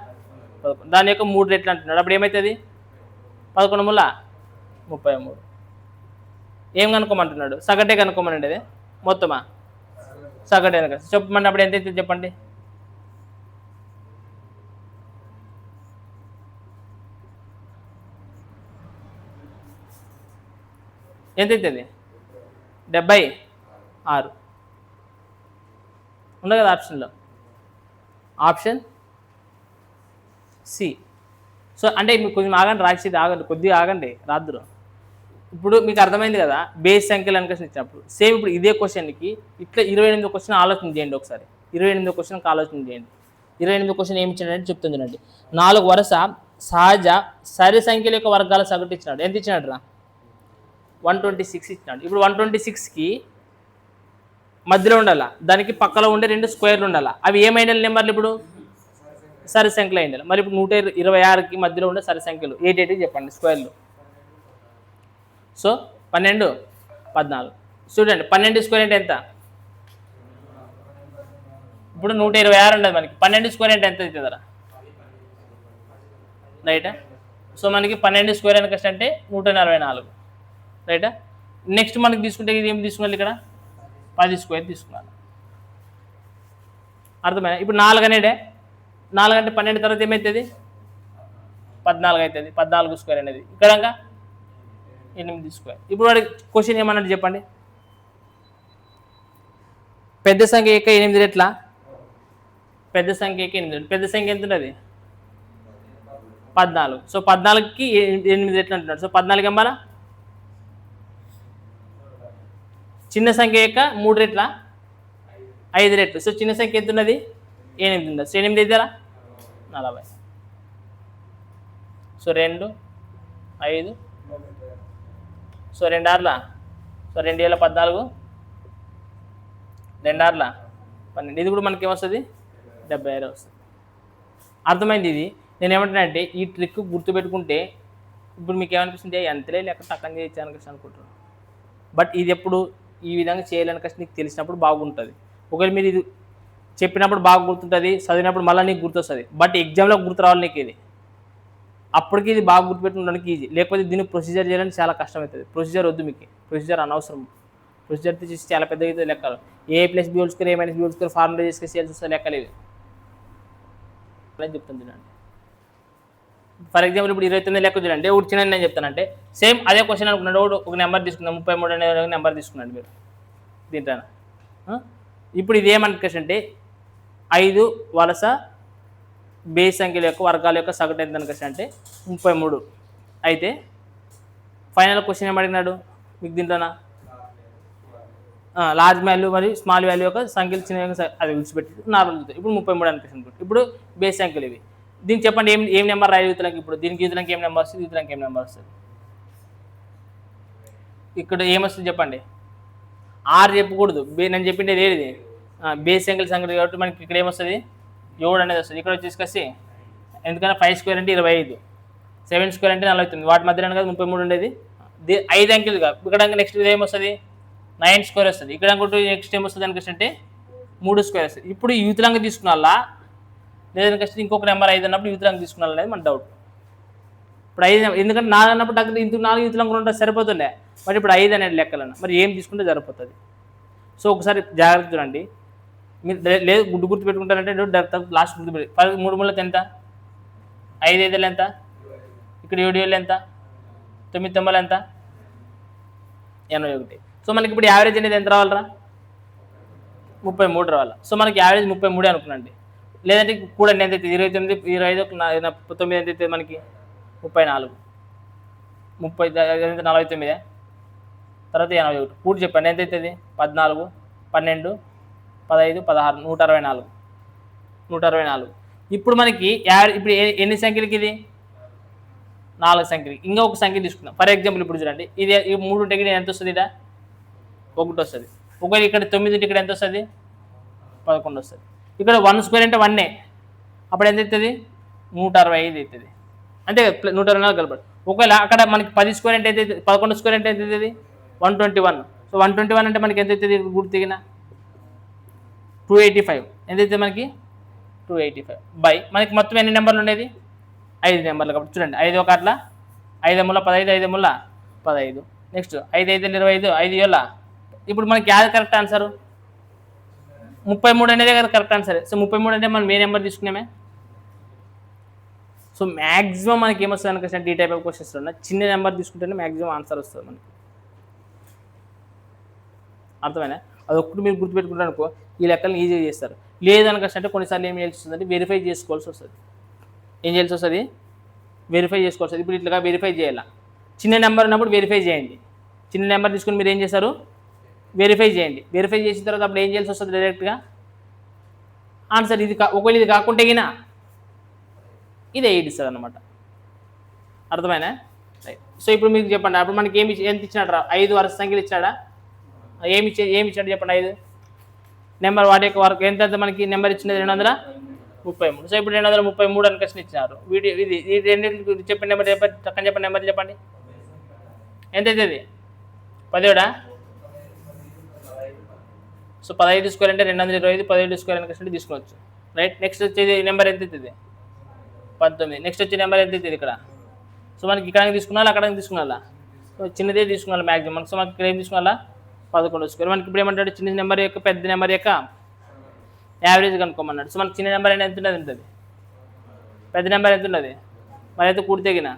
11. దాని యొక్క 3 రెట్లు అంటున్నాడు. అప్పుడు ఏమవుతుంది? 11 ముళ్ళ 33. ఏం కనుక్కోమంటున్నాడు? సగటే కనుక్కోమనండి. అదే మొత్తమా? సగటే కనుక చెప్పమండి. అప్పుడు ఎంత అవుతుంది చెప్పండి? ఎంత అవుతుంది? 76 ఉండదు కదా ఆప్షన్లో? Option C. సో అంటే మీకు కొంచెం ఆగండి, రాసేది ఆగండి, కొద్దిగా ఆగండి, రాదురు. ఇప్పుడు మీకు అర్థమైంది కదా బేస్ సంఖ్యలు అనుకషన్ ఇచ్చినప్పుడు. సేమ్ ఇప్పుడు ఇదే క్వశ్చన్కి ఇట్లా 28వ క్వశ్చన్ ఆలోచన చేయండి ఒకసారి. 28వ క్వశ్చన్కి ఆలోచన చేయండి. 28వ క్వశ్చన్ ఏమి ఇచ్చినాడంటే చెప్తుంది చూడండి. 4 వరుస సహజ సరి సంఖ్యల యొక్క వర్గాల సగటు ఇచ్చినాడు. ఎంత ఇచ్చినాడు రా? 126 ఇచ్చినాడు. ఇప్పుడు 126కి మధ్యలో ఉండాలా, దానికి పక్కలో ఉండే 2 స్క్వేర్లు ఉండాలా. అవి ఏమైనా నెంబర్లు ఇప్పుడు సరి సంఖ్యలు అయింది. మరి ఇప్పుడు 126కి మధ్యలో ఉండే సరి సంఖ్యలు ఏంటి చెప్పండి స్క్వేర్లు. సో 12, 14 చూడండి. 12 స్క్వేర్ అంటే ఎంత? ఇప్పుడు 126 ఉండదు మనకి. 12 స్క్వేర్ అంటే ఎంత అవుతుందరా? రైటా? సో మనకి 12 స్క్వేర్ అని కష్టం అంటే 144 రైటా? నెక్స్ట్ మనకి తీసుకుంటే ఇది ఏం తీసుకున్నాను ఇక్కడ? 10 స్క్వేర్ తీసుకున్నాను. అర్థమైనా? ఇప్పుడు 4 అనేదే 4 అంటే 12 తర్వాత ఏమవుతుంది? 14 అవుతుంది. 14 స్క్వేర్ అనేది ఇక్కడ 8 స్క్వేర్. ఇప్పుడు వాడి క్వశ్చన్ ఏమన్నట్టు చెప్పండి. పెద్ద సంఖ్య యొక్క 8 రెట్ల, పెద్ద సంఖ్య యొక్క 8 రెట్లు. పెద్ద సంఖ్య ఎంత ఉంటుంది? 14. సో 14కి 8 రెట్లు అంటున్నాడు. సో 14 ఎంబాలా? చిన్న సంఖ్య యొక్క 3 రెట్ల 5 రెట్లు. సో చిన్న సంఖ్య ఎంత ఉన్నది? 8 ఉన్నది. సో 8 ఇద్దారా? 40. సో 2, 5, సో 2 ఆర్ల, సో 2 ఏళ్ళ 14, 2 ఆర్ల 12. ఇది కూడా మనకి ఏమొస్తుంది? 76 వస్తుంది. అర్థమైంది? ఇది నేను ఏమంటున్నా అంటే ఈ ట్రిక్ గుర్తుపెట్టుకుంటే ఇప్పుడు మీకు ఏమనిపిస్తుంది? ఎంతలే లేక టక్కని చేయొచ్చు అనిపిస్తుంది అనుకుంటున్నాను. బట్ ఇది ఎప్పుడు ఈ విధంగా చేయాలని కష్టం నీకు తెలిసినప్పుడు బాగుంటుంది. ఒకవేళ మీరు ఇది చెప్పినప్పుడు బాగా గుర్తుంటుంది, చదివినప్పుడు మళ్ళీ నీకు గుర్తొస్తుంది. బట్ ఎగ్జామ్లో గుర్తు రావాలి నీకు. ఇది అప్పటికి ఇది బాగా గుర్తుపెట్టుకోవడానికి ఈజీ. లేకపోతే దీన్ని ప్రొసీజర్ చేయాలని చాలా కష్టమవుతుంది. ప్రొసీజర్ వద్దు మీకు. ప్రొసీజర్ అనవసరం. ప్రొసీజర్ చేసి చాలా పెద్దగా లెక్కలు. A+B² A-B² ఫార్ములా చేసుకొని చేయాల్సి వస్తే లెక్కలేదు అని చెప్తుంది చూడండి. ఫర్ ఎగ్జాంపుల్ ఇప్పుడు 29 లెక్క చూడండి. ఒకటి చిన్న నేను చెప్తానంటే సేమ్ అదే క్వశ్చన్ అనుకున్నాడు. ఒక నెంబర్ తీసుకున్నాం, 33 అనే నెంబర్ తీసుకున్నాడు మీరు దీంట్లో. ఇప్పుడు ఇది ఏమనుకోవచ్చు అంటే 5 వరుస బేస్ సంఖ్యల యొక్క వర్గాల యొక్క సగటు ఎంత కనుక అంటే 33. అయితే ఫైనల్ క్వశ్చన్ ఏం అడిగినాడు మీకు దీంట్లోనా లార్జ్ వాల్యూ మరియు స్మాల్ వాల్యూ యొక్క సంఖ్యలు చిన్న అది విడిచిపెట్టి నార్మల్ చూద్దాం. ఇప్పుడు 33 అనిపిస్తుంది. ఇప్పుడు బేస్ సంఖ్యలు ఇవి. దీనికి చెప్పండి ఏం నెంబర్ రాయి యూతులకి. ఇప్పుడు దీనికి యూతులకి ఏం నెంబర్ వస్తుంది, యూతులకి ఏం నెంబర్ వస్తుంది? ఇక్కడ ఏమొస్తుంది చెప్పండి. ఆరు చెప్పకూడదు, నేను చెప్పిండేది ఏది బేస్ సంఖ్యల సంఖ్య కాబట్టి మనకి ఇక్కడ ఏమొస్తుంది 7 అనేది వస్తుంది. ఇక్కడ వచ్చేసి ఎందుకంటే 5 స్క్వేర్ అంటే 25, 7 స్క్వేర్ అంటే 49, వాటి మధ్యలో కదా 33 ఉండేది. 5 అంకెలుగా ఇక్కడ నెక్స్ట్ ఏమొస్తుంది 9 స్క్వేర్ వస్తుంది. ఇక్కడ నెక్స్ట్ ఏమొస్తుంది అంటే 3 స్క్వేర్ వస్తుంది. ఇప్పుడు యూతులంగా తీసుకున్నాలా లేదంటే ఇంకొక నెంబర్ 5 అన్నప్పుడు యూతులంగా తీసుకున్నాలా అనేది మన డౌట్. ఇప్పుడు 5 ఎందుకంటే 4 అన్నప్పుడు దగ్గర ఇంత 4 యూతులంగా ఉంటే సరిపోతుండే, మరి ఇప్పుడు 5 అనేది లెక్కలన్న మరి ఏం తీసుకుంటే సరిపోతుంది. సో ఒకసారి జాగ్రత్త చూడండి. మీరు లేదు గుర్తు పెట్టుకుంటారంటే డైరెక్ట్ లాస్ట్ గుర్తుపెట్టి 3 3 ఎంత 5 5 ఎంత, ఇక్కడ 7 7 ఎంత, 9 9 ఎంత 81. సో మనకి ఇప్పుడు యావరేజ్ అనేది ఎంత రావాలరా 33 రావాలి. సో మనకి యావరేజ్ 33 అనుకున్నాండి. లేదంటే కూడా ఎంత అవుతుంది 29 25 9 ఎంత అవుతుంది మనకి 34 49 తర్వాత 81 కూడి చెప్పండి ఎంత అవుతుంది 14 12 15 16 164. ఇప్పుడు మనకి ఇప్పుడు ఎన్ని సంఖ్యలకి ఇది 4 సంఖ్యలకి. ఇంకా ఒక సంఖ్య తీసుకుందాం. ఫర్ ఎగ్జాంపుల్ ఇప్పుడు చూడండి ఇది 3 ఉంటే ఎంత వస్తుంది, ఇక్కడ 1 వస్తుంది. ఒకవేళ ఇక్కడ 9 ఉంటే ఇక్కడ ఎంత వస్తుంది 11 వస్తుంది. ఇక్కడ 1 స్క్వేర్ అంటే 1 అప్పుడు ఎంత అవుతుంది 165 అవుతుంది. అంతే 124 కలపడు. ఒకవేళ అక్కడ మనకి 10 స్క్వేర్ అంటే ఎంత అవుతుంది 11 స్క్వేర్ అంటే ఎంత అవుతుంది 121. సో 121 అంటే మనకి ఎంత అవుతుంది గుర్తుగిన 285 ఎంత అవుతుంది మనకి 285 బై మనకి మొత్తం ఎన్ని నెంబర్లు ఉండేది 5 నెంబర్లు. కాబట్టి చూడండి 5 ఒక అట్లా 5 ముళ్ళ 15 5 ముళ్ళ 15 నెక్స్ట్ 5 5 25 5 ఏళ్ళ. ఇప్పుడు మనకి యాది కరెక్ట్ ఆన్సర్ 33 అనేదే కదా కరెక్ట్ ఆన్సర్. సో 33 అంటే మనం ఏ నెంబర్ తీసుకున్నామే. సో మ్యాక్సిమం మనకి ఏమొస్తుంది అనుకుంటే ఈ టైప్ ఆఫ్ క్వశ్చన్స్ ఉన్న చిన్న నెంబర్ తీసుకుంటేనే మ్యాక్సిమం ఆన్సర్ వస్తుంది మనకి. అర్థమైనా అది ఒక్కటి మీరు గుర్తుపెట్టుకుంటారు అనుకో ఈ లెక్కలను ఈజీగా చేస్తారు. లేదనుకంటే కొన్నిసార్లు ఏం చేయాల్సి వస్తుంది అంటే వెరిఫై చేసుకోవాల్సి వస్తుంది. ఏం చేయాల్సి వస్తుంది వెరిఫై చేసుకోవాల్సి వస్తుంది. ఇప్పుడు ఇట్లా వెరిఫై చేయాలి. చిన్న నెంబర్ ఉన్నప్పుడు వెరిఫై చేయండి. చిన్న నెంబర్ తీసుకుని మీరు ఏం చేస్తారు వెరిఫై చేయండి. వెరిఫై చేసిన తర్వాత అప్పుడు ఏం చేయాల్సి వస్తుంది డైరెక్ట్గా ఆన్సర్ ఇది ఒకవేళ ఇది కాకుంటే గినా ఇది 8 ఇస్తుంది అనమాట. అర్థమైనా రైట్. సో ఇప్పుడు మీకు చెప్పండి అప్పుడు మనకి ఎంత ఇచ్చినాడు రా 5 వరుస సంఖ్యలు ఇచ్చాడా ఏమి ఇచ్చాడు చెప్పండి 5 నెంబర్ వాటి యొక్క వరకు ఎంత మనకి నెంబర్ ఇచ్చినది 233. సో ఇప్పుడు 233 అని క్వశ్చన్ ఇచ్చినారు. ఇది రెండింటి చెప్పిన నెంబర్ చెప్పండి చక్కని చెప్పండి నెంబర్ చెప్పండి ఎంత అవుతుంది 17. సో 15 స్క్వేర్ అంటే 225 17 స్క్వేర్ అని క్వశ్చన్ తీసుకోవచ్చు రైట్. నెక్స్ట్ వచ్చేది నెంబర్ ఎంత అవుతుంది 19. నెక్స్ట్ వచ్చే నెంబర్ ఎంత అవుతుంది ఇక్కడ. సో మనకి ఇక్కడ తీసుకున్నా అక్కడ తీసుకున్నా సో చిన్నదే తీసుకున్నా మ్యాక్సిమం మనకి. సో మనకి ఇక్కడ ఏం తీసుకున్నా 11 స్క్వేర్. మనకి ఇప్పుడు ఏమంటాడు చిన్న నెంబర్ యొక్క పెద్ద నెంబర్ యొక్క యావరేజ్ కనుక్కోమన్నాడు. సో మనకి చిన్న నెంబర్ అయినా ఎంత ఉంటుంది పెద్ద నెంబర్ ఎంత ఉన్నది మరి అయితే కూడి తెగిన.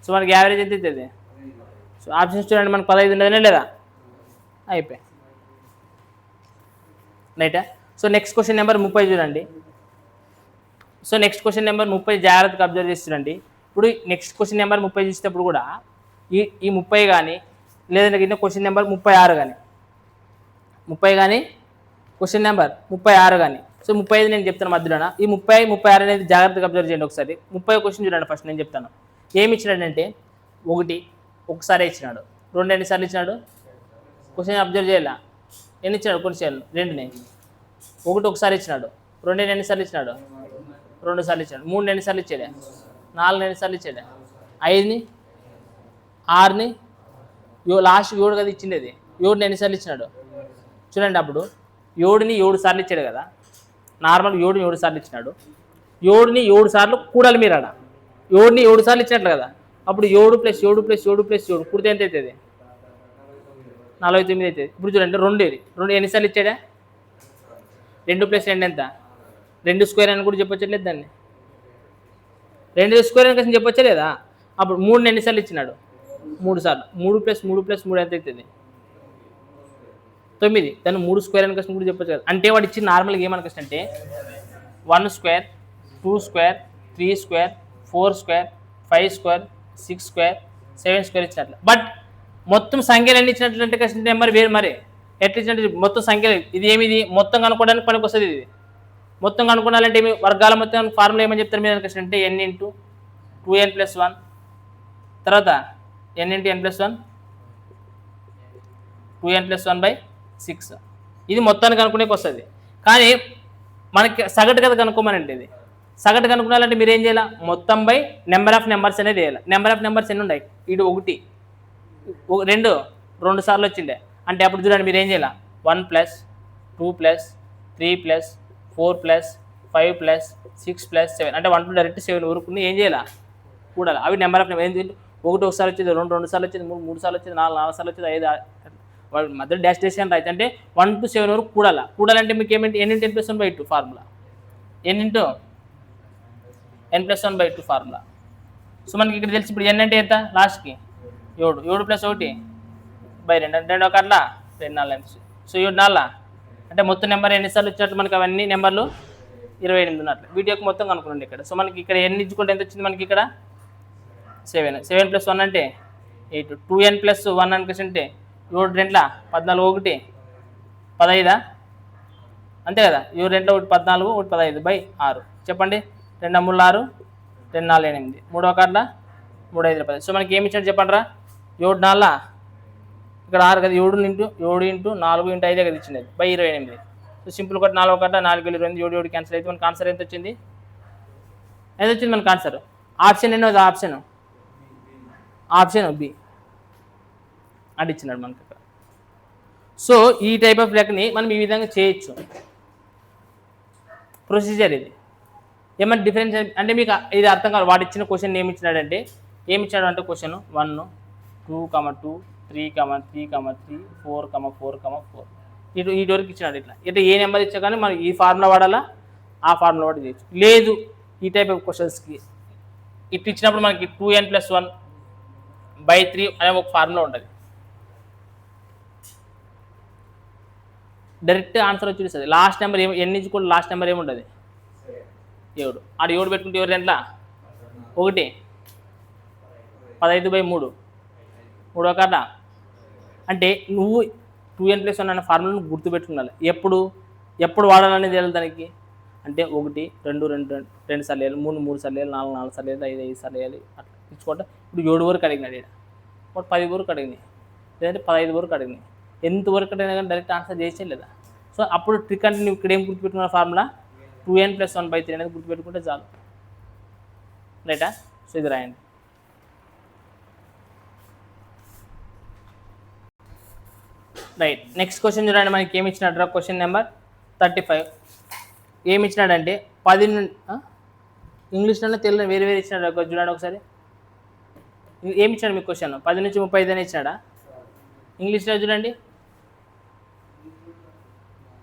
సో మనకి యావరేజ్ ఎంత అవుతుంది. సో ఆప్షన్స్ చూడండి మనకి 15 ఉండదనే లేదా అయిపోయి రైటా. సో నెక్స్ట్ క్వశ్చన్ నెంబర్ 30 చూడండి. సో నెక్స్ట్ క్వశ్చన్ నెంబర్ 30 జాగ్రత్తగా అబ్జర్వ్ చేస్తుండండి. ఇప్పుడు నెక్స్ట్ క్వశ్చన్ నెంబర్ 30 చూసేటప్పుడు కూడా ఈ 30 కానీ లేదంటే కింద క్వశ్చన్ నెంబర్ 36 కానీ 30 కానీ క్వశ్చన్ నెంబర్ 36 కానీ. సో 35 నేను చెప్తాను మధ్యలోన. ఈ 30 36 అనేది జాగ్రత్తగా అబ్జర్వ్ చేయండి ఒకసారి. 30 క్వశ్చన్ చూడండి ఫస్ట్ నేను చెప్తాను. ఏమి ఇచ్చినాడంటే 1 ఒకసారి ఇచ్చినాడు, 2 ఎన్నిసార్లు ఇచ్చినాడు క్వశ్చన్ అబ్జర్వ్ చేయాల. ఎన్ని ఇచ్చినాడు క్వశ్చన్ 2ని 1 ఒకసారి ఇచ్చినాడు, 2 ఎన్నిసార్లు ఇచ్చినాడు 2 సార్లు ఇచ్చాడు, 3 ఎన్నిసార్లు ఇచ్చాడే 4 ఎన్నిసార్లు ఇచ్చాడే 5ని 6ని లాస్ట్ 7 కదా ఇచ్చిండేది 7ని ఎన్నిసార్లు ఇచ్చినాడు చూడండి. అప్పుడు 7ని 7 సార్లు ఇచ్చాడు కదా నార్మల్ 7ని 7 సార్లు ఇచ్చినాడు. 7ని 7 సార్లు కూడాలి మీరు ఆడ 7ని 7 సార్లు ఇచ్చినట్లు కదా. అప్పుడు 7 + 7 + 7 + 7 కూడితే ఎంత అవుతుంది 49 అవుతుంది. ఇప్పుడు చూడండి 2 ఎన్నిసార్లు ఇచ్చాడా 2 + 2 ఎంత 2 స్క్వేర్ అని కూడా చెప్పొచ్చలేదు దాన్ని 2 స్క్వేర్ అని కోసం చెప్పొచ్చా లేదా. అప్పుడు 3 ఎన్నిసార్లు ఇచ్చినాడు 3 సార్లు 3 + 3 + 3 ఎంత అవుతుంది 9. దాన్ని 3 స్క్వేర్ అని కోసం కూడా చెప్పొచ్చు కదా. అంటే వాడు ఇచ్చి నార్మల్గా ఏమనుకొచ్చు అంటే 1 square 2 square 3 square 4 square 5 square 6 square 7 square ఇచ్చినట్లు. బట్ మొత్తం సంఖ్యలు ఎన్ని ఇచ్చినట్లంటే క్వశ్చన్ నెంబర్ వేరు. మరి ఎట్లా ఇచ్చినట్టు మొత్తం సంఖ్యలు ఇది ఏమిది మొత్తం కనుక్కోవడానికి పనికి వస్తుంది. ఇది మొత్తం కనుక్కోవాలంటే ఏమి వర్గాల మొత్తం ఫార్ములా ఏమని చెప్తారు మీరు క్వశ్చన్ అంటే n ఇంటూ 2n+1 తర్వాత n ఇంటూ n+1 2n+1/6 ఇది మొత్తాన్ని కనుక్కునేకి వస్తుంది. కానీ మనకి సగటు కదా కనుక్కోమనంటే ఇది సగటు కనుక్కున్నాలంటే మీరు ఏం చేయాలి మొత్తం బై నెంబర్ ఆఫ్ నెంబర్స్ అనేది వేయాలి. నెంబర్ ఆఫ్ నెంబర్స్ ఎన్ని ఉన్నాయి ఇటు 1 2 సార్లు వచ్చిండే అంటే అప్పుడు చూడండి మీరు ఏం చేయాలి 1 + 2 + 3 + 4 + 5 + 6 + 7 అంటే 1 to డైరెక్ట్ 7 వరకు ఏం చేయాలి కూడాలి. అవి నెంబర్ ఆఫ్ నెంబర్ ఏంటి 1 ఒకసారి వచ్చింది 2 సార్లు వచ్చింది 3 సార్లు వచ్చింది 4 సార్లు వచ్చింది 5 మధ్య డాష్ డాష్ అని రైట్ అంటే 1 to 7 వరకు కూడాలంటే మీకు ఏమిటి n × n+1/2 formula n × n+1/2 formula. So మనకి ఇక్కడ తెలిసి ఇప్పుడు n అంటే ఎంత లాస్ట్కి 7 7 + 1/2 అంటే 2 ఒకట్లా 2 4 సో 7 4 అంటే మొత్తం నెంబర్ ఎన్నిసార్లు వచ్చినట్టు మనకి అవన్నీ నెంబర్లు 28 ఉన్నట్లు. వీటి యొక్క మొత్తం కనుక్కోండి ఇక్కడ. సో మనకి ఇక్కడ n ఇచ్చుకుంటే ఎంత వచ్చింది మనకి ఇక్కడ 7 7 + 1 అంటే 8 2n+1 అనుకుంటే 7 2 14 1 15 అంతే కదా 7 2 1 14 1 15/6 చెప్పండి 2 3 6 2 4 8 3 ఒకట్లా 3 5 10. సో మనకి ఏమి ఇచ్చాడు చెప్పండి రా 7 4 ఇక్కడ 6 కదా 7 × 4 × 5 కదా ఇచ్చింది /28. సో సింపుల్ ఒకటి 4 ఒకట 4 27 7 7 క్యాన్సిల్ అయితే మనకి ఆన్సర్ ఎంత వచ్చింది మనకి ఆన్సర్ ఆప్షన్ ఎన్నో ఆప్షన్ బి అంటే ఇచ్చినాడు మనకి ఇక్కడ. సో ఈ టైప్ ఆఫ్ లెక్కని మనం ఈ విధంగా చేయొచ్చు. ప్రొసీజర్ ఇది ఏమైనా డిఫరెన్స్ అంటే మీకు ఇది అర్థం కాదు. వాడు ఇచ్చిన క్వశ్చన్ ఏమి ఇచ్చినాడంటే క్వశ్చన్ 1 2 2 3 3 3 4 4 4 ఇటు వరకు ఇచ్చినాడు. ఇట్లా ఏ నెంబర్ ఇచ్చా కానీ మనం ఈ ఫార్ములా వాడాలా ఆ ఫార్ములా వాడి చేయొచ్చు. లేదు ఈ టైప్ ఆఫ్ క్వశ్చన్స్కి ఇటు ఇచ్చినప్పుడు మనకి 2n+1/3 అనే ఒక ఫార్ములా ఉంటుంది. డైరెక్ట్ ఆన్సర్ వచ్చి చూస్తుంది. లాస్ట్ నెంబర్ ఎన్ని కూడా లాస్ట్ నెంబర్ ఏముంటుంది 7 ఆడ 7 పెట్టుకుంటే 7 2 1 15/3 3 ఒకట అంటే నువ్వు 2n+1 అనే ఫార్ములాను గుర్తుపెట్టుకోవాలి. ఎప్పుడు వాడాలనేది తెలియదు దానికి అంటే 1 2 2 2 సార్లు వేయాలి 3 3 సార్లు వేయాలి 4 4 సార్లు వేయాలి 5 5 సార్లు వేయాలి అట్లా ఇచ్చుకుంటా. ఇప్పుడు 7 వరకు అడిగినాడు ఇక్కడ 10 వరకు అడిగినాయి లేదంటే 15 వరకు అడిగినాయి ఎంత వరకు అడిగినా కానీ డైరెక్ట్ ఆన్సర్ చేసే లేదా. సో అప్పుడు ట్రిక్ అంటే నువ్వు ఇక్కడ ఏం గుర్తుపెట్టుకున్న ఫార్ములా 2n+1/3 అనేది గుర్తుపెట్టుకుంటే చాలు రైటా. సో ఇది రాయండి. రైట్ నెక్స్ట్ క్వశ్చన్ చూడండి మనకి ఏమి ఇచ్చినట్టు క్వశ్చన్ నెంబర్ 35 ఏమి ఇచ్చినాడంటే 10 ఇంగ్లీష్లోనే తెలుగు వేరే ఇచ్చినాడు చూడండి ఒకసారి ఏమి ఇచ్చాడు మీకు క్వశ్చన్ 10 నుంచి 35 అని ఇచ్చినాడా ఇంగ్లీష్లో చూడండి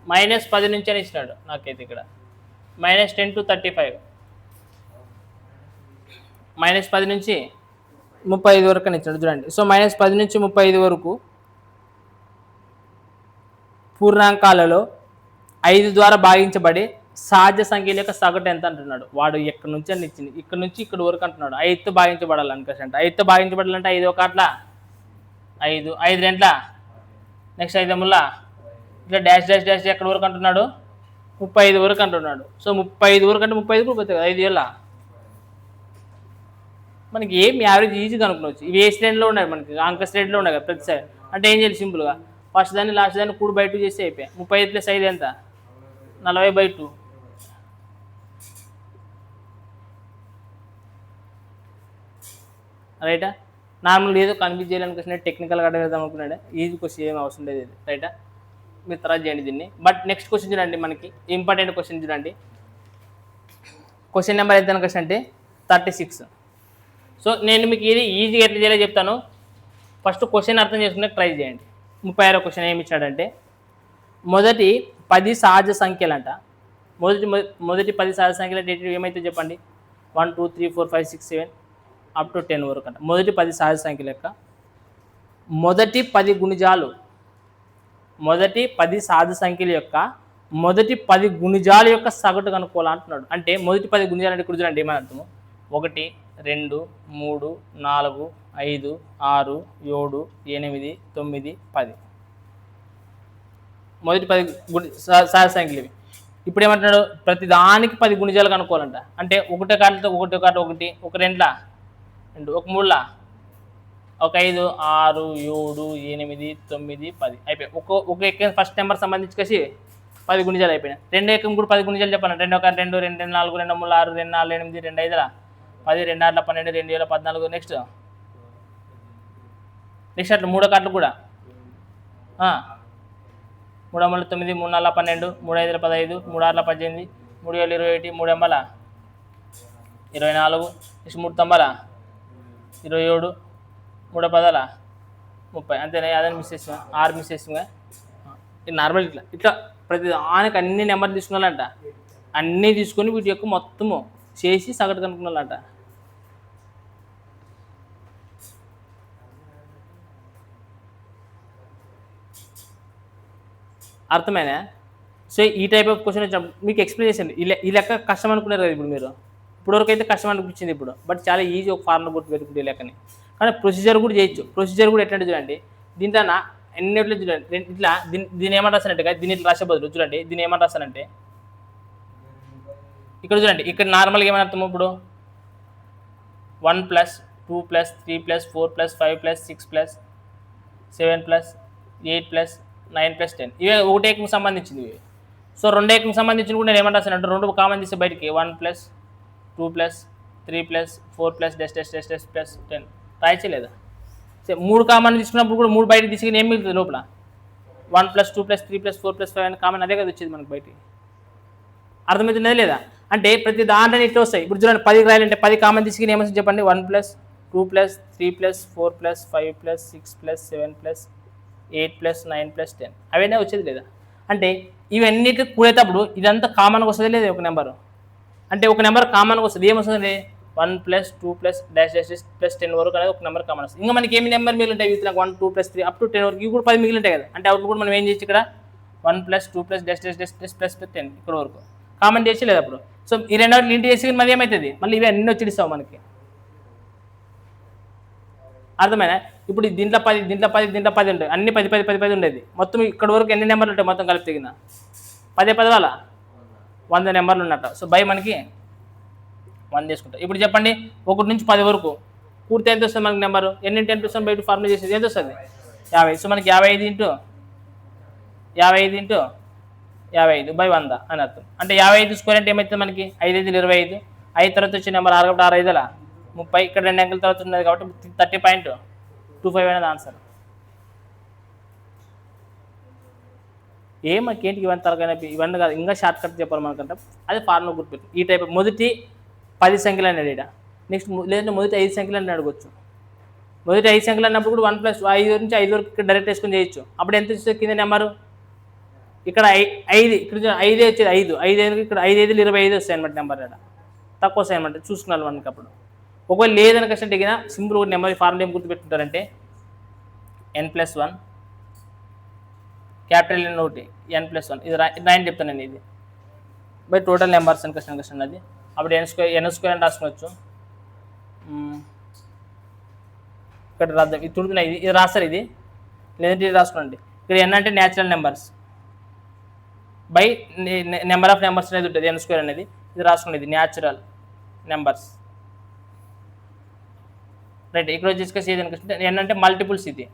-10 నుంచి అని ఇచ్చినాడు నాకైతే ఇక్కడ -10 to 35 -10 నుంచి 35 వరకు అని ఇచ్చినాడు చూడండి. సో -10 నుంచి 35 వరకు పూర్ణాంకాలలో 5 ద్వారా భాగించబడి సహజ సంఖ్యల యొక్క సగటు ఎంత అంటున్నాడు. వాడు ఎక్కడి నుంచి అని ఇచ్చింది ఇక్కడ నుంచి ఇక్కడ వరకు అంటున్నాడు 5తో భాగించబడాలి అనుకోండి. 5తో భాగించబడాలంటే 5 ఒకట్ల 5 5 2 నెక్స్ట్ 5 ముల్లా ఇట్లా డాష్ డాష్ డాష్ ఎక్కడి వరకు అంటున్నాడు 35 వరకు అంటున్నాడు. సో 35 వరకు అంటే 35 పోతుంది కదా 5 ఏళ్ళ మనకి ఏం యావరేజ్ ఈజీగా అనుకోవచ్చు. ఇవి ఏ శ్రేణిలో ఉన్నాయి మనకి అంక శ్రేణిలో ఉన్నాయి కదా ప్రతిసారి. అంటే ఏం చేయాలి సింపుల్గా ఫస్ట్ దాన్ని లాస్ట్ దాన్ని 3/2 చేసి అయిపోయాయి 35 + 5 ఎంత 40/2 రైటా. నార్మల్గా ఏదో కన్ఫ్యూజ్ చేయాలనుకుంటున్నాడు టెక్నికల్గా అడగదాం అనుకున్నాడు ఈజీ క్వశ్చన్ ఏం అవసరం లేదు ఇది రైటా. మీరు తర్వాత చేయండి దీన్ని. బట్ నెక్స్ట్ క్వశ్చన్ చూడండి మనకి ఇంపార్టెంట్ క్వశ్చన్ చూడండి. క్వశ్చన్ నెంబర్ ఎంత క్వశ్చన్ అంటే 36. సో నేను మీకు ఇది ఈజీగా ఎట్లా చేయాలో చెప్తాను. ఫస్ట్ క్వశ్చన్ అర్థం చేసుకునే ట్రై చేయండి. 36వ క్వశ్చన్ ఏమి ఇచ్చాడంటే మొదటి 10 సహజ సంఖ్యలు అంట. మొదటి 10 సహజ సంఖ్యలు అంటే ఏమైతే చెప్పండి 1 2 3 4 5 6 7 అప్ టు 10 వరకు అంట. మొదటి 10 సహజ సంఖ్యల యొక్క మొదటి 10 గుణిజాలు మొదటి 10 సహజ సంఖ్యల యొక్క మొదటి 10 గుణిజాల యొక్క సగటు కనుక్కోవాలి అంటున్నాడు. అంటే మొదటి 10 గుణిజాలు అంటే ఇక్కడ చూడండి ఏమని అర్థము, 1 2 3 4 5 6 7 8 9 10 మొదటి 10 సహజ సంఖ్యలు ఇవి. ఇప్పుడు ఏమంటున్నాడు, ప్రతి దానికి 10 గుణిజాలు కనుక్కోవాలంట. అంటే ఒకటో కార్డుతో ఒకటో కార్డు 1, ఒక 2లా 2, ఒక 3లా ఒక 5 6 7 8 9 10 అయిపోయి. ఒక ఎక్కం ఫస్ట్ నెంబర్ సంబంధించి కలిసి 10 గుణిజాలు అయిపోయినాయి. రెండో ఎక్కం కూడా 10 గుణిజాలు చెప్పాలి. 2 1 2 2 2 4 2 3 6 2 4 8 2 5 10 2 6 12 2 7 14 నెక్స్ట్ అట్లా మూడో కార్డులు కూడా 3 3 9 3 4 12 3 5 15 3 6 18 3 7 21 3 ఎంబల 24 నెక్స్ట్ 3 తొంబల 27 3 10 30 అంతేనా? అదని మిస్ చేసాం, 6 మిస్ చేసాంగా. నార్మల్ ఇట్లా ప్రతి దానికి అన్ని నెంబర్ తీసుకున్నాలంట. అన్నీ తీసుకొని వీటి యొక్క మొత్తము చేసి సగటు కనుక్కున్నాలంట. అర్థమైనా? సో ఈ టైప్ ఆఫ్ క్వశ్చన్ వచ్చినప్పుడు మీకు ఎక్స్ప్లెయిన్ చేయండి. ఈ లెక్క కష్టం అనుకున్నారు కదా ఇప్పుడు మీరు. ఇప్పటివరకు అయితే కష్టం అనిపించింది ఇప్పుడు, బట్ చాలా ఈజీ ఒక ఫార్ములా గుర్తు పెట్టుకుంటే ఈ లెక్కని. కానీ ప్రొసీజర్ కూడా చేయొచ్చు. ప్రొసీజర్ కూడా ఎట్లా చూడండి, దీంట్లో ఎన్నిట్లో చూడండి ఇట్లా దీని ఏమని రాస్తానంటే, దీని ఇట్లా రాసే బదులు చూడండి దీని ఏమని రాస్తానంటే, ఇక్కడ చూడండి ఇక్కడ నార్మల్గా ఏమని అర్థం, ఇప్పుడు 1 + 2 + 3 + 4 + 5 + 6 + 7 + 8 + 9 + 10 ఇవే ఒకటి ఏకంకి సంబంధించింది ఇవి. సో రెండు ఏకంకి సంబంధించిన కూడా నేను ఏమంటాను అంటే, రెండు కామన్ తీస్తే బయటికి 1 + 2 + 3 + 4 + -10 రాయచ్చలేదా? సో 3 కామన్ తీసుకున్నప్పుడు కూడా 3 బయటకు తీసుకుని ఏం మిగులుతుంది లోపల, 1 + 2 + 3 + 4 + 5 అని కామన్ అదే కదా వచ్చేది మనకి బయటికి. అర్థమవుతున్నది లేదా? అంటే ప్రతి దాంట్లో ఇట్లా వస్తాయి. ఇప్పుడు చూడండి 10 రాయాలంటే 10 కామన్ తీసుకుని ఏమొస్తుంది చెప్పండి, 1 + 2 + 3 + 4 + 5 + 6 + 7 + 8 + 9 + 10 అవన్నీ వచ్చేది లేదా? అంటే ఇవన్నిటి కూడేటప్పుడు ఇదంతా కామన్గా వస్తుంది లేదా ఒక నెంబరు. అంటే ఒక నెంబర్ కామన్గా వస్తుంది, ఏమొస్తుంది 1 + 2 + -10 వరకు అనేది ఒక నెంబర్ కామన్ వస్తుంది. ఇంకా మనకి ఏమి నెంబర్ మిగిలి ఉంటాయి వీటిలో 1 2 + 3 అప్ టు 10 వరకు, ఇవి కూడా 10 మిగిలి ఉంటాయి కదా. అంటే అప్పుడు కూడా మనం ఏం చేయొచ్చు, ఇక్కడ 1 + 2 + -10 ఇక్కడ వరకు కామన్ చేసి లేదు అప్పుడు. సో ఈ రెండోటి ఇంటి చేసి మళ్ళీ ఏమవుతుంది, మళ్ళీ ఇవి అన్నీ వచ్చేస్తావు మనకి. అర్థమైనా? ఇప్పుడు దీంట్లో 10 దీంట్లో 10 దీంట్లో 10 ఉంటాయి, అన్ని 10 10 10 10 ఉండేది. మొత్తం ఇక్కడ వరకు ఎన్ని నెంబర్లు ఉంటాయి మొత్తం కలిపి తెగిన 10 10 వాళ్ళ 100 నెంబర్లు ఉన్నట్ట. సో బై మనకి 100 తీసుకుంటాం. ఇప్పుడు చెప్పండి 1 నుంచి 10 వరకు పూర్తి ఎంత వస్తుంది మనకి నెంబరు, ఎన్ని 10% బయట ఫార్ములా చేసేది ఎంత వస్తుంది 50. సో మనకి 55 ఇంటూ 55 బై 100 అని అర్థం. అంటే 55 స్క్వేర్ అంటే ఏమవుతుంది మనకి 5 5 25, 5 తర్వాత వచ్చే నెంబర్ 6 కాబట్టి 6 5 30, ఇక్కడ 2 అంకెల తర్వాత ఉన్నది కాబట్టి 30.25 అనేది ఆన్సర్. మనకేంటి ఇవన్నీ తరగైనా ఇవన్నీ కాదు, ఇంకా షార్ట్ కట్ చెప్పాలి మనకంటే అది ఫార్ములా గుర్తుపెట్టి. ఈ టైప్ మొదటి 10 సంఖ్యలు అన్నాడు ఇక్కడ, నెక్స్ట్ లేదంటే మొదటి 5 సంఖ్యలు అని అడగొచ్చు. మొదటి 5 సంఖ్యలు అన్నప్పుడు కూడా 1 + 5 నుంచి 5 వరకు ఇక్కడ డైరెక్ట్ వేసుకొని చేయొచ్చు. అప్పుడు ఎంత వస్తుంది కింద నెంబరు, ఇక్కడ 5 ఇక్కడ 5 వచ్చేది 5 5 ఇక్కడ 5 5 25 వస్తాయి అనమాట నెంబర్. ఇక్కడ తక్కువ వస్తాయి అనమాట చూసుకున్నాను మనకి. అప్పుడు ఒకవేళ లేదని కష్టం దిగిన సింపుల్ ఒక నెంబర్ ఫార్ములా ఏం గుర్తుపెట్టుకుంటారంటే n+1 క్యాపిటల్ N ఒకటి n+1 ఇది 9 చెప్తానండి. ఇది బై టోటల్ నెంబర్స్ అని కష్టం అది. అప్పుడు n స్క్వేర్ అని రాసుకోవచ్చు. ఇక్కడ రాద్దాం, ఇది తుడుతున్నాయి, ఇది రాస్తారు, ఇది లేదంటే ఇది రాసుకోండి. ఇక్కడ n అంటే natural numbers by number of numbers అనేది ఉంటుంది n స్క్వేర్ అనేది. ఇది రాసుకోండి, ఇది న్యాచురల్ నెంబర్స్ రైట్. ఇక్కడ వచ్చేసి ఏది అనిపిస్తుంది n అంటే మల్టిపుల్స్, ఇది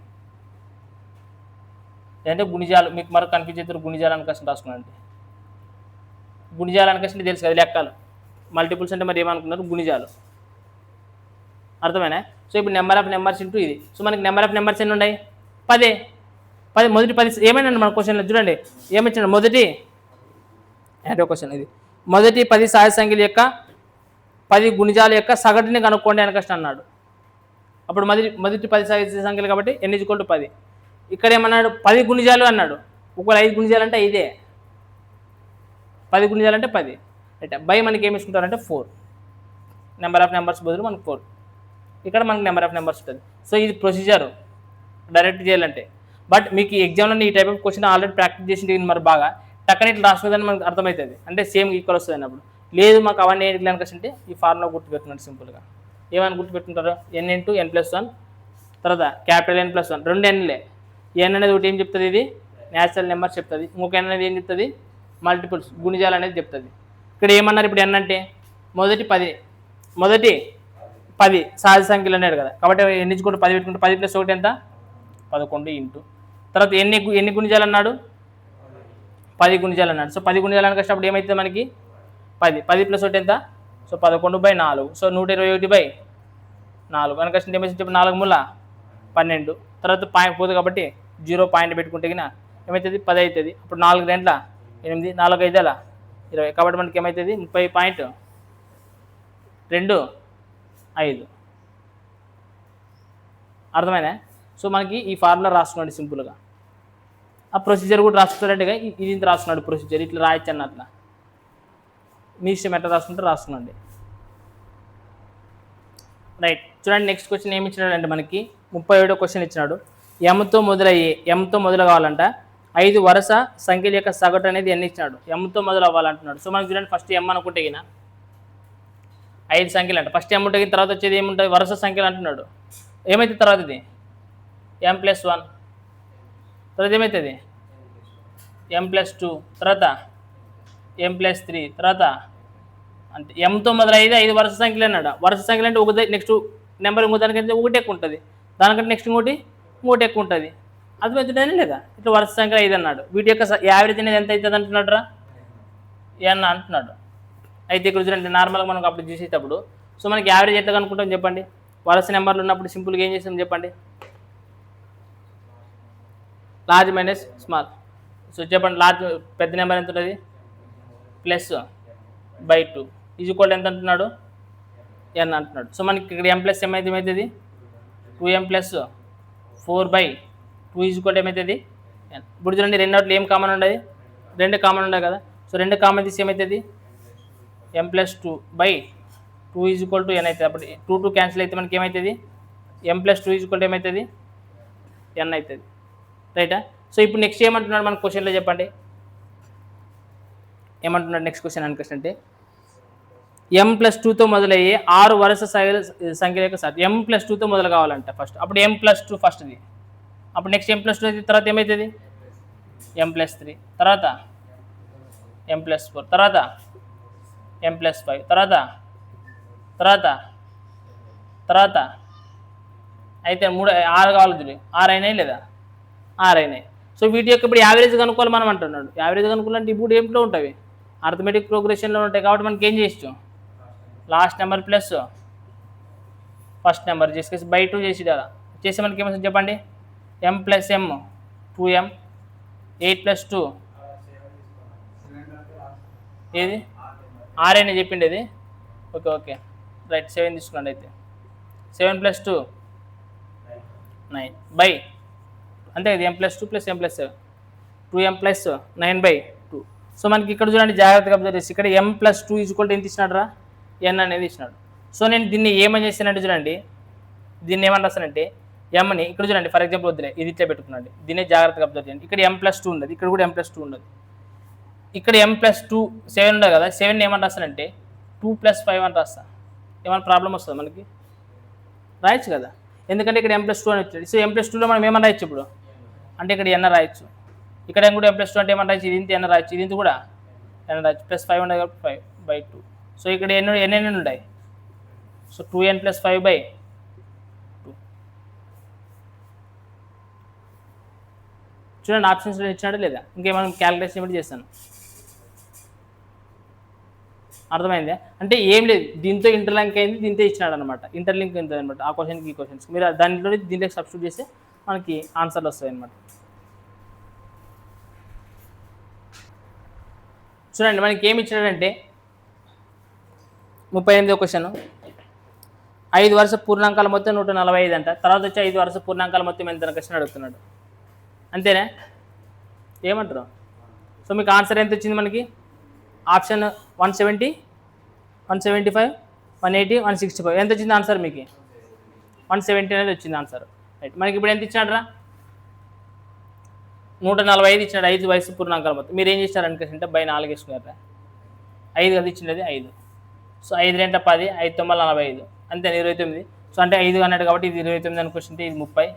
లేదంటే గుణిజాలు. మీకు మరొక కన్ఫ్యూజ్ అవుతారు గుణిజాలు అని కష్టం రాసుకున్నాండి. గుణిజాలు అని కష్టం తెలుసు కదా లెక్కలు, మల్టిపుల్స్ అంటే మరి ఏమనుకున్నారు గుణిజాలు. అర్థమైనా? సో ఇప్పుడు నెంబర్ ఆఫ్ నెంబర్స్ ఇంటూ ఇది. సో మనకి నెంబర్ ఆఫ్ నెంబర్స్ ఎన్ని ఉన్నాయి 10 మొదటి 10 ఏమైనా మన క్వశ్చన్లో చూడండి ఏమిచ్చాడు, మొదటి ఏంటో క్వశ్చన్ ఇది, మొదటి 10 సహజ సంఖ్యల యొక్క 10 గుణిజాల యొక్క సగటుని కనుక్కోండి అని కష్టం అన్నాడు. అప్పుడు మొదటి 10 సహజ సంఖ్యలు కాబట్టి n = 10. ఇక్కడ ఏమన్నాడు 10 గుణిజాలు అన్నాడు. ఒకవేళ 5 గుణిజాలు అంటే ఇదే 10 గుణిజాలు అంటే 10 రైట్. బై మనకి ఏమి ఇసుకుంటారంటే 4 నెంబర్ ఆఫ్ నెంబర్స్ బదులు మనకు 4, ఇక్కడ మనకి నెంబర్ ఆఫ్ నెంబర్స్ ఉంటుంది. సో ఇది ప్రొసీజర్ డైరెక్ట్ చేయాలంటే. బట్ మీకు ఈ ఎగ్జామ్లో ఈ type of question already practice చేసింది మరి బాగా టక్కని ఇట్లా రాసుకుందని మనకు అర్థమవుతుంది, అంటే సేమ్ ఈక్వల్ వస్తుంది అన్నప్పుడు. లేదు మాకు అవన్నీ ఏంటి కనుక అంటే ఈ ఫార్ములా గుర్తుపెట్టుకున్నాడు సింపుల్గా. ఏమని గుర్తుపెట్టుకుంటారు? n ఇంటూ n+1, తర్వాత క్యాపిటల్ N+1, రెండు ఎన్లే. n అనేది ఒకటి ఏం చెప్తుంది, ఇది న్యాచురల్ నెంబర్ చెప్తుంది. ఇంకొక n అనేది ఏం చెప్తుంది, మల్టిపుల్స్ గుణిజాలు అనేది చెప్తుంది. ఇక్కడ ఏమన్నారు ఇప్పుడు n అంటే మొదటి 10 సహజ సంఖ్యలు అన్నాడు కదా, కాబట్టి ఎన్నించుకుంటూ 10 పెట్టుకుంటే 10 + 1 ఎంత, 11 ఇంటూ తర్వాత ఎన్ని గుణిజాలు అన్నాడు, 10 గుణిజాలు అన్నాడు. సో 10 గుణిజాలు అని వచ్చినప్పుడు ఏమవుతుంది మనకి 10 + 1 ఎంత, సో 11/4, సో 121/4 కనుక ఏమైతే 4 మూల 12, తర్వాత పాయింట్ పోదు కాబట్టి 0 పాయింట్ పెట్టుకుంటే ఏమవుతుంది 10 అవుతుంది. అప్పుడు 4 గంటల 8, 4 5 20, కాబట్టి మనకి ఏమవుతుంది 30.25. అర్థమైనా? సో మనకి ఈ ఫార్ములా రాసుకున్నాడు సింపుల్గా. ఆ ప్రొసీజర్ కూడా రాస్తున్నాడంటే ఇది ఇంత రాస్తున్నాడు ప్రొసీజర్, ఇట్లా రాయొచ్చు అన్న అట్లా మీ ఇష్టం ఎట్లా రాసుకుంటే రాసుకున్నాండి. రైట్, చూడండి నెక్స్ట్ క్వశ్చన్ ఏమి ఇచ్చినాడు అంటే మనకి 37వ క్వశ్చన్ ఇచ్చినాడు. ఎంతో మొదలు కావాలంట 5 వరుస సంఖ్యల యొక్క సగటు అనేది ఎన్ని ఇచ్చినాడు, ఎంతో మొదలు అవ్వాలంటున్నాడు. సో మనకి చూడండి ఫస్ట్ ఎం అనుకుంటే 5 సంఖ్యలు అంట. ఫస్ట్ ఎం ఉంటే తర్వాత వచ్చేది ఏముంటుంది, వరుస సంఖ్యలు అంటున్నాడు. ఏమైతే తర్వాత ఇది m+1, తర్వాత ఏమవుతుంది m+2, తర్వాత m+3, తర్వాత అంటే ఎంతో మొదలైతే 5 వరుస సంఖ్యలు అన్నాడు. వరుస సంఖ్యలు అంటే ఒక నెక్స్ట్ నెంబర్ ఇంకో దానికంటే ఒకటి ఎక్కువ ఉంటుంది, దానికంటే నెక్స్ట్ ఇంకోటి ఎక్కువ ఉంటుంది. అర్థమవుతుందని లేదా, ఇట్లా వరుస సంఖ్యలు 5 అన్నాడు. వీటి యొక్క యావరేజ్ అనేది ఎంత అవుతుంది అంటున్నాడు రా, n అంటున్నాడు. అయితే ఇక్కడ చూడండి నార్మల్గా మనం అప్పుడు చూసేటప్పుడు సో మనకి యావరేజ్ ఎట్లా కనుక్కుంటాం చెప్పండి, వరుస నెంబర్లు ఉన్నప్పుడు సింపుల్గా ఏం చేస్తాం చెప్పండి, లార్జ్ మైనస్ స్మాల్. సో చెప్పండి లార్జ్ పెద్ద నెంబర్ ఎంత ఉంటుంది, +/2 ఈజ్ఈక్వల్ ఎంత అంటున్నాడు, n అంటున్నాడు. సో మనకి ఇక్కడ m+m అయితే ఏమవుతుంది 2m+4/2 ఈజ్ఈక్వల్ ఏమవుతుంది n. ఇప్పుడు చూడండి రెండోట్లు ఏం కామన్ ఉండదు, 2 కామన్ ఉండదు కదా. సో 2 కామన్ తీసి ఏమవుతుంది m+2/2 ఈజ్ఈక్వల్ టు n అవుతుంది. అప్పుడు 2 క్యాన్సిల్ అయితే మనకి ఏమవుతుంది m+2 ఈజ్ఈక్వల్ ఏమవుతుంది n అవుతుంది. రైటా? సో ఇప్పుడు నెక్స్ట్ ఏమంటున్నాడు మన క్వశ్చన్లో చెప్పండి, ఏమంటున్నాడు నెక్స్ట్ క్వశ్చన్ అంటే m+2తో మొదలయ్యే 6 వరుస సంఖ్యల యొక్క సార్ m+2తో మొదలు కావాలంట ఫస్ట్. అప్పుడు m+2 ఫస్ట్ది, అప్పుడు నెక్స్ట్ m+2 అయితే తర్వాత ఏమవుతుంది m+3, తర్వాత m+4, తర్వాత m+5, తర్వాత అయితే 6 కావాలి, 6 అయినాయి లేదా 6 అయినాయి. సో వీటి యొక్క ఇప్పుడు యావరేజ్ కనుక్కోవాలి మనం అంటున్నాడు. యావరేజ్ కనుక్కోవాలంటే ఇప్పుడు ఏమిట్లో ఉంటాయి, అర్థమెటిక్ ప్రోగ్రెషన్లో ఉంటాయి. కాబట్టి మనకి ఏం చేయొచ్చు, last number plus first number చేసేసి /2 చేసి చేస్తే మనకి ఏమవుతుంది చెప్పండి m+m 2m 8+2 ఏది 6 అయినా చెప్పిండి అది. ఓకే రైట్, 7 తీసుకోండి. అయితే 7+2 9 బై అంతే కదా, m+2 + m+7 2m+9/2. సో మనకి ఇక్కడ చూడండి జాగ్రత్తగా అబ్జర్వ్ చేసి ఇక్కడ m+2 ఈజ్ఈక్వల్ ఎంత ఇచ్చినాడు రా, n అనేది ఇచ్చినాడు. సో నేను దీన్ని ఏమని చేస్తానంటే చూడండి, దీన్ని ఏమని రాస్తానంటే mని ఇక్కడ చూడండి ఫర్ ఎగ్జాంపుల్ వద్దులే, ఇది ఇట్లా పెట్టుకున్నాండి, దీన్ని జాగ్రత్తగా అబ్జర్వ్ చేయండి. ఇక్కడ m+2 ఉండదు, ఇక్కడ కూడా m+2 ఉండదు. ఇక్కడ m+2 7 ఉండదు కదా, 7 ఏమని రాస్తానంటే 2+5 అని రాస్తా. ఏమైనా ప్రాబ్లం వస్తుంది మనకి, రాయొచ్చు కదా, ఎందుకంటే ఇక్కడ m+2 అని వచ్చాడు. సో m+2లో మనం ఏమన్నా రాయొచ్చు ఇప్పుడు అంటే ఇక్కడ n రాయొచ్చు, ఇక్కడ కూడా m+2 అంటే ఏమన్నా రాయొచ్చు, ఇది ఇంత n రాయొచ్చు, ఇది ఇంత కూడా n రాయొచ్చు, +5 ఉండదు కాబట్టి 5/2. సో ఇక్కడ ఎన్ని ఉంటాయి, సో 2n + 5/2. చూడండి ఆప్షన్స్లో ఇచ్చినాడు లేదా, ఇంకేమైనా క్యాలిక్యులేషన్ ఏమిటి చేస్తాను, అర్థమైందా? అంటే ఏం లేదు, దీంతో ఇంటర్లింక్ అయింది, దీంతో ఇచ్చినాడు అనమాట, ఇంటర్లింక్ అయింది అనమాట. ఆ క్వశ్చన్కి ఈ క్వశ్చన్స్ మీరు దాంట్లో దీంట్లో సబ్స్టిట్యూట్ చేస్తే మనకి ఆన్సర్లు వస్తాయి అనమాట. చూడండి మనకి ఏమి ఇచ్చినాడంటే 38వ క్వశ్చన్ 5 వరుస పూర్ణాంకాల మొత్తం 145 అంట. తర్వాత వచ్చి 5 వరుస పూర్ణాంకాల మొత్తం ఎంత క్వశ్చన్ అడుగుతున్నాడు, అంతేనా? ఏమంటారు? సో మీకు ఆన్సర్ ఎంత వచ్చింది మనకి, ఆప్షన్ 170 175 180 165 ఎంత వచ్చింది ఆన్సర్ మీకు 170 అనేది వచ్చింది ఆన్సర్. రైట్, మనకి ఇప్పుడు ఎంత ఇచ్చినాడు రా 145 ఇచ్చినాడు 5 వయసు పూర్ణాంకాలు మొత్తం. మీరు ఏం చేస్తారు అనుకుంటే బై 4 వేసుకున్నారా? 5 అది ఇచ్చినది 5. సో 5 2 10, 5 9 45 అంతే 29. సో అంటే 5 అన్నాడు కాబట్టి ఇది 29 అనుకుంటే ఇది 30,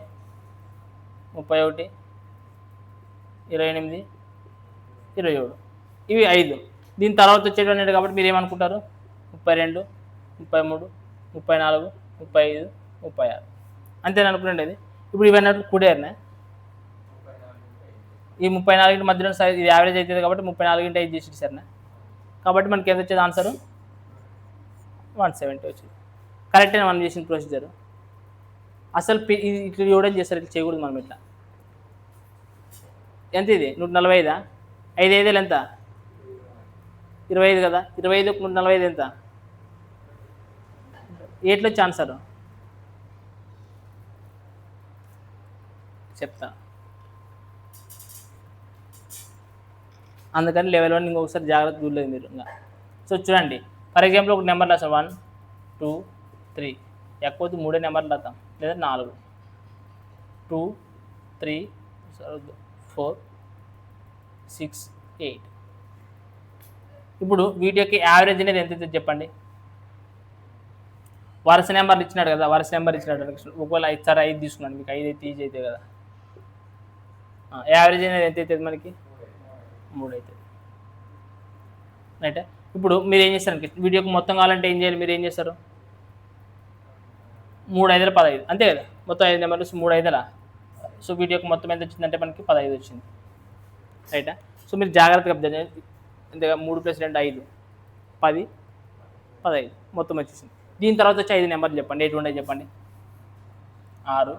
31, 28, 27 ఇవి 5. దీని తర్వాత వచ్చేటి అన్నాడు కాబట్టి మీరు ఏమనుకుంటారు? 32, 33, 34, 35, 36 అంతేనా అనుకున్నాండి అది. ఇప్పుడు ఇవన్నీ కూడేరినా ఈ 34 మధ్యలో ఇది యావరేజ్ అవుతుంది కాబట్టి 34 5 చేసి ఇచ్చారనా. కాబట్టి మనకి ఎంత వచ్చేది ఆన్సరు? 170 వచ్చింది. కరెక్టే మనం చేసిన ప్రొసీజర్. అసలు ఇట్లా ఇవ్వడం చేస్తారు, ఇట్లా చేయకూడదు మనం ఇట్లా. ఎంత ఇది 145? 5 5 ఎంత? 25 కదా. 25 145 ఎంత? 8లో వచ్చి ఆన్సర్ చెప్తా. అందుకని లెవెల్ 1 ఇంకొకసారి జాగ్రత్త చూడలేదు మీరు ఇంకా. సో చూడండి, ఫర్ ఎగ్జాంపుల్ ఒక నెంబర్ రాస్తాం 1 2 3, ఎక్కువ 3 నెంబర్లు రాస్తాం లేదా 4 2 3 4 6 8. ఇప్పుడు వీటి యొక్క యావరేజ్ అనేది ఎంత అవుతుంది చెప్పండి. వరుస నెంబర్లు ఇచ్చినాడు కదా, వరుస నెంబర్ ఇచ్చినాడు. ఒకవేళ 5 తీసుకున్నాను, మీకు 5 అయితే ఈజీ అవుతుంది కదా. యావరేజ్ అనేది ఎంత అవుతుంది మనకి? 3 అవుతుంది. రైట్. ఇప్పుడు మీరు ఏం చేస్తారు వీడియోకి మొత్తం కావాలంటే ఏం చేయాలి? మీరు ఏం చేస్తారు? 3 5 15 అంతే కదా. మొత్తం 5 నెంబర్లు 3 5. సో వీడియోకి మొత్తం ఎంత వచ్చిందంటే మనకి 15 వచ్చింది. రైటా. సో మీరు జాగ్రత్తగా అంతేగా 3 + 2 5 10 15 మొత్తం వచ్చేసింది. దీని తర్వాత వచ్చి 5 నెంబర్లు చెప్పండి, ఎటు ఉన్నాయి చెప్పండి. 6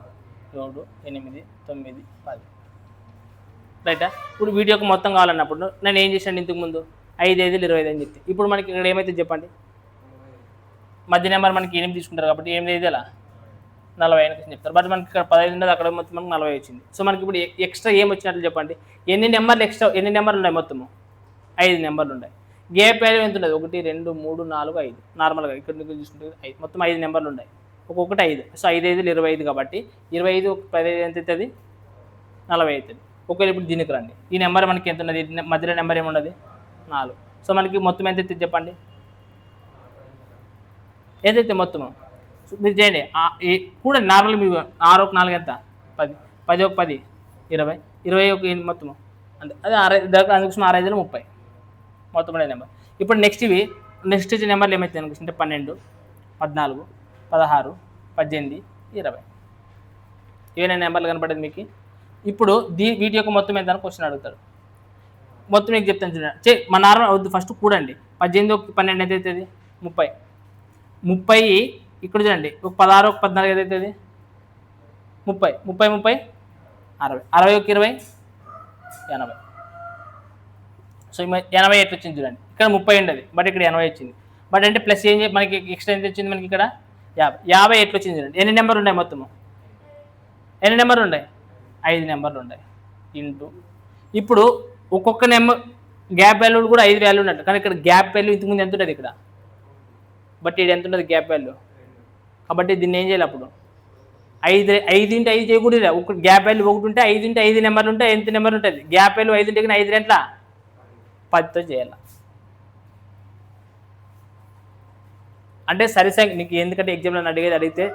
7 8 9 10. రైటా. ఇప్పుడు వీడియోకి మొత్తం కావాలన్నప్పుడు నేను ఏం చేశాను ఇంతకుముందు? 5 5 25 అని చెప్తే ఇప్పుడు మనకి ఇక్కడ ఏమైతే చెప్పండి? మధ్య నెంబర్ మనకి 8 తీసుకుంటారు కాబట్టి 8 5 40 అని చెప్తారు. బట్ మనకి ఇక్కడ 15 ఉండదు, అక్కడ మొత్తం మనకి 40 వచ్చింది. సో మనకి ఇప్పుడు ఎక్స్ట్రా ఏం వచ్చినట్లు చెప్పండి. ఎన్ని నెంబర్లు ఉన్నాయి? మొత్తము 5 నెంబర్లు ఉన్నాయి. గ్యాప్ వాల్యూ ఎంత ఉండదు? 1 2 3 4 5 నార్మల్గా ఇక్కడ చూసుకుంటే 5 మొత్తం 5 నెంబర్లు ఉన్నాయి. ఒక్కొక్కటి 5. సో 5 5 25 కాబట్టి 25 15 ఎంత అవుతుంది? 40 అవుతుంది. ఒకవేళ ఇప్పుడు దీనికి రండి, ఈ నెంబర్ మనకి ఎంత ఉన్నది? మధ్యలో నెంబర్ ఏమున్నది? 4. సో మనకి మొత్తం ఎంత అవుతుంది చెప్పండి? ఏదైతే మొత్తము మీరు చేయండి కూడా నార్మల్. మీరు 6 1 4 ఎంత? 10 10 1 10 20 21 మొత్తము అంటే అది 6 అందుకోసం 6 5 30 మొత్తం నెంబర్. ఇప్పుడు నెక్స్ట్ వచ్చే నెంబర్లు ఏమవుతాయి అనుకుంటే 12 14 16 18 20 ఇవన్నీ నెంబర్లు కనపడేది మీకు. ఇప్పుడు వీటి యొక్క మొత్తం ఎంత అని క్వశ్చన్ అడుగుతాడు. మొత్తం మీకు చెప్తాను చూడండి. మన నార్మల్ వద్దు, ఫస్ట్ కూడండి. 18 12 ఎంత అవుతుంది? 30. 30 ఇక్కడ చూడండి, ఒక 16 14 ఏదైతే 30 30 30 60 60 20 80. సో 80 ఎట్లా వచ్చింది చూడండి. ఇక్కడ 30 ఉండదు, బట్ ఇక్కడ 80 వచ్చింది. బట్ అంటే ప్లస్ ఏం మనకి ఎక్స్ట్రా ఎంత వచ్చింది మనకి ఇక్కడ? 50 ఎట్లా వచ్చింది చూడండి. ఎన్ని నెంబర్లు ఉన్నాయి మొత్తము? ఎన్ని నెంబర్లు ఉన్నాయి? 5 నెంబర్లు ఉన్నాయి. ఇంటూ ఇప్పుడు ఒక్కొక్క నెంబర్ గ్యాప్ వాల్యూ కూడా 5 వాల్యూ ఉన్నట్టు, కానీ ఇక్కడ గ్యాప్ వాల్యూ ఇంతకుముందు ఎంత ఉంటుంది ఇక్కడ? బట్ ఇది ఎంత ఉంటుంది గ్యాప్ వాల్యూ? కాబట్టి దీన్ని ఏం చేయాలి అప్పుడు? 5 5 × 5 చేయకూడదు. ఒక గ్యాప్ వాల్యూ 1 ఉంటే 5 × 5 నెంబర్లు ఉంటాయి. ఎంత నెంబర్ ఉంటుంది? గ్యాప్ వాల్యూ 5 ఉంటే 5 ఎంత? 10తో చేయాలి. అంటే సరి సంఖ్య నీకు ఎందుకంటే ఎగ్జామ్లో అడిగితే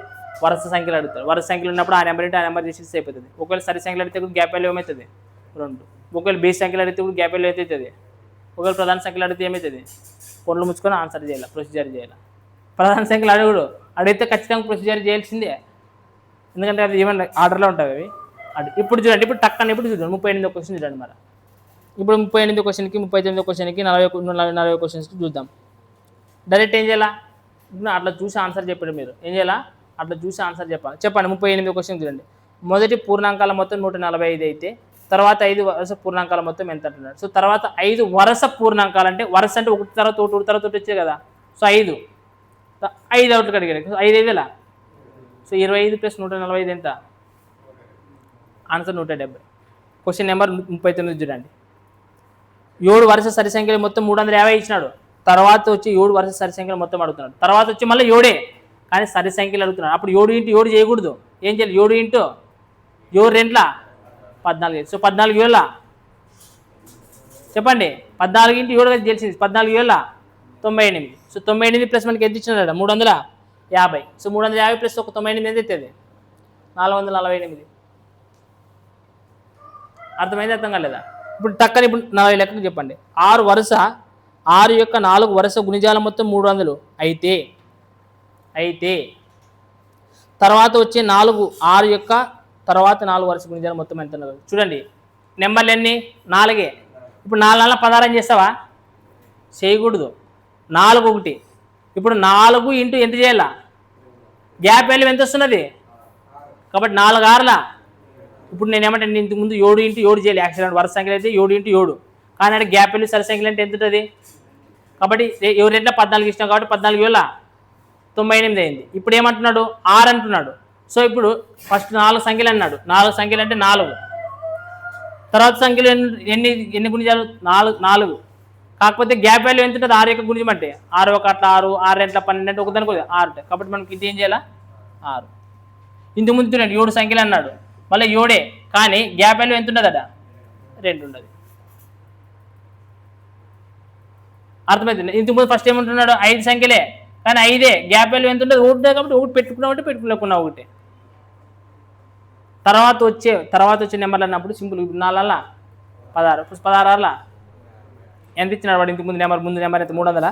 వరుస సంఖ్యలు అడుగుతారు. వరుస సంఖ్యలు ఉన్నప్పుడు ఆ నెంబర్ ఉంటే ఆ నెంబర్ చేసేసి అయిపోతుంది. ఒకవేళ సరి సంఖ్యలు అడిగితే కూడా గ్యాప్ వాల్యూ ఏమవుతుంది? 2. ఒకవేళ బేస్ సంఖ్యలు అడిగితే కూడా గ్యాప్ వాల్యూ అవుతుంది. ఒకవేళ ప్రధాన సంఖ్యలు అడిగితే ఏమవుతుంది? కొన్లు ముచ్చుకొని ఆన్సర్ చేయాలి, ప్రొసీజర్ చేయాలి. ప్రధాన సంఖ్యలు అడిగితే ఖచ్చితంగా ప్రొసీజర్ చేయాల్సిందే, ఎందుకంటే అది ఏమన్నా ఆర్డర్లో ఉంటాయి అవి. ఇప్పుడు చూడండి, ఇప్పుడు టక్కని ఇప్పుడు చూడండి 38వ క్వశ్చన్ చూడండి. మరి ఇప్పుడు 38వ క్వశ్చన్కి 39వ క్వశ్చన్కి 40 క్వశ్చన్స్కి చూద్దాం. డైరెక్ట్ ఏం చేయాలా? ఇప్పుడు అట్లా చూసి ఆన్సర్ చెప్పండి. మీరు ఏం చేయాలా? అట్లా చూసి ఆన్సర్ చెప్పాలి. చెప్పండి 38వ క్వశ్చన్ చూడండి. మొదటి పూర్ణాంకాల మొత్తం 145 అయితే తర్వాత 5 వరుస పూర్ణాంకాల మొత్తం ఎంత అంటున్నాడు. సో తర్వాత 5 వరుస పూర్ణాంకాలు అంటే వరుస అంటే ఒకటి తర్వాత ఒకటి తర్వాత ఒకటి వచ్చాయి కదా. సో 5 అవుట్కి అడిగారు. సో 5 5 సో 25 + 145 ఎంత? ఆన్సర్ 170. క్వశ్చన్ నెంబర్ 39 చూడండి. 7 వరుస సరి సంఖ్యలు మొత్తం 350 ఇచ్చినాడు. తర్వాత వచ్చి 7 వరుస సరి సంఖ్యలు మొత్తం అడుగుతున్నాడు. తర్వాత వచ్చి మళ్ళీ 7 కానీ సరి సంఖ్యలు అడుగుతున్నాడు. అప్పుడు 7 × 7 చేయకూడదు. ఏం చేయాలి? 7 × 7 2 14 సో 14 వేల చెప్పండి 14 ఇంటూ 7 కదా తెలిసింది 14 వేల 98 సో 98 ప్లస్ మనకి ఎంత ఇచ్చినాడు 350 సో 350 ప్లస్ ఒక 98 ఎంత అవుతుంది 448 అర్థమైంది అర్థం కాలేదా ఇప్పుడు టక్కని ఇప్పుడు 40 లెక్కకు చెప్పండి 6 వరుస 6 యొక్క 4 వరుస గుణిజాల మొత్తం 300 అయితే తర్వాత వచ్చే 6 యొక్క తర్వాత 4 వరుస గుణిజాలు మొత్తం ఎంత ఉన్నది చూడండి నెంబర్లు ఎన్ని 4 ఇప్పుడు 4 16 ఏం చేస్తావా చేయకూడదు 4 1 ఇప్పుడు 4 ఇంటూ ఎంత చేయాలా గ్యాప్ వాల్యూ ఎంత వస్తున్నది కాబట్టి 4 6లా ఇప్పుడు నేను ఏమంటే నేను ఇంతకు ముందు 7 ఇంటూ 7 చేయాలి యాక్సిడెంట్ వరుస సంఖ్యలు అయితే 7 ఇంటూ 7 కానీ అంటే గ్యాప్ వాల్యూ సరి సంఖ్యలు అంటే ఎంత ఉంటుంది కాబట్టి ఎవరి ఎట్లా 14 ఇష్టం కాబట్టి 14 వేల 98 అయింది ఇప్పుడు ఏమంటున్నాడు 6 అంటున్నాడు సో ఇప్పుడు ఫస్ట్ 4 సంఖ్యలు అన్నాడు 4 సంఖ్యలు అంటే 4 తర్వాత సంఖ్యలు ఎన్ని గుణిజాలు 4 కాకపోతే గ్యాప్ వాల్యూ ఎంత ఉంటుంది 6 యొక్క గుణిజం అంటే 6 1 అట్లా 6 6 2 12 అంటే ఒకదానికి 6 కాబట్టి మనకి ఇది ఏం చేయాలా 6 ఇంతకు ముందు 7 సంఖ్యలు అన్నాడు మళ్ళీ 7 కానీ గ్యాప్ వాల్యూ ఎంత ఉండదు 2 ఉండదు అర్థమవుతుంది ఇంతకు ముందు ఫస్ట్ ఏమంటున్నాడు 5 సంఖ్యలే కానీ 5 గ్యాప్ వాల్యూ ఎంత ఉంటుంది 1 ఉంటుంది కాబట్టి 1 పెట్టుకున్నా ఒకటి తర్వాత వచ్చే నెంబర్లు అన్నప్పుడు సింపుల్ 4 16 ప్లస్ 16 ఎంత ఇచ్చినాడు వాడు ఇంతకు ముందు నెంబర్ అయితే 300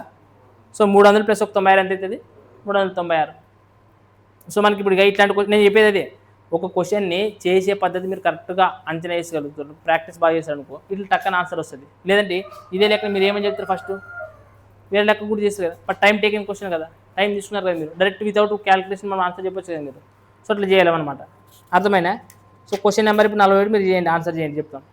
సో 300 ప్లస్ ఒక 96 ఎంత అవుతుంది 396 సో మనకి ఇప్పుడు ఇట్లాంటి నేను చెప్పేది అదే ఒక క్వశ్చన్ని చేసే పద్ధతి మీరు కరెక్ట్గా అంచనా వేసగలుగుతారు ప్రాక్టీస్ బాగా చేస్తారు అనుకో ఇట్లా టక్కన ఆన్సర్ వస్తుంది లేదంటే ఇదే లెక్క మీరు ఏమని చెప్తారు ఫస్ట్ వేరే లెక్క కూడా చేస్తారు కదా బట్ టైం టేకింగ్ క్వశ్చన్ కదా టైం తీసుకున్నారు కదా మీరు డైరెక్ట్ వితౌట్ క్యాలిక్యులేషన్ మనం ఆన్సర్ చెప్పొచ్చు కదా మీరు సో అట్లా చేయాలన్నమాట అర్థమైనా సో క్వశ్చన్ నెంబర్ ఇప్పుడు 47 మీరు చేయండి ఆన్సర్ చేయండి చెప్తాను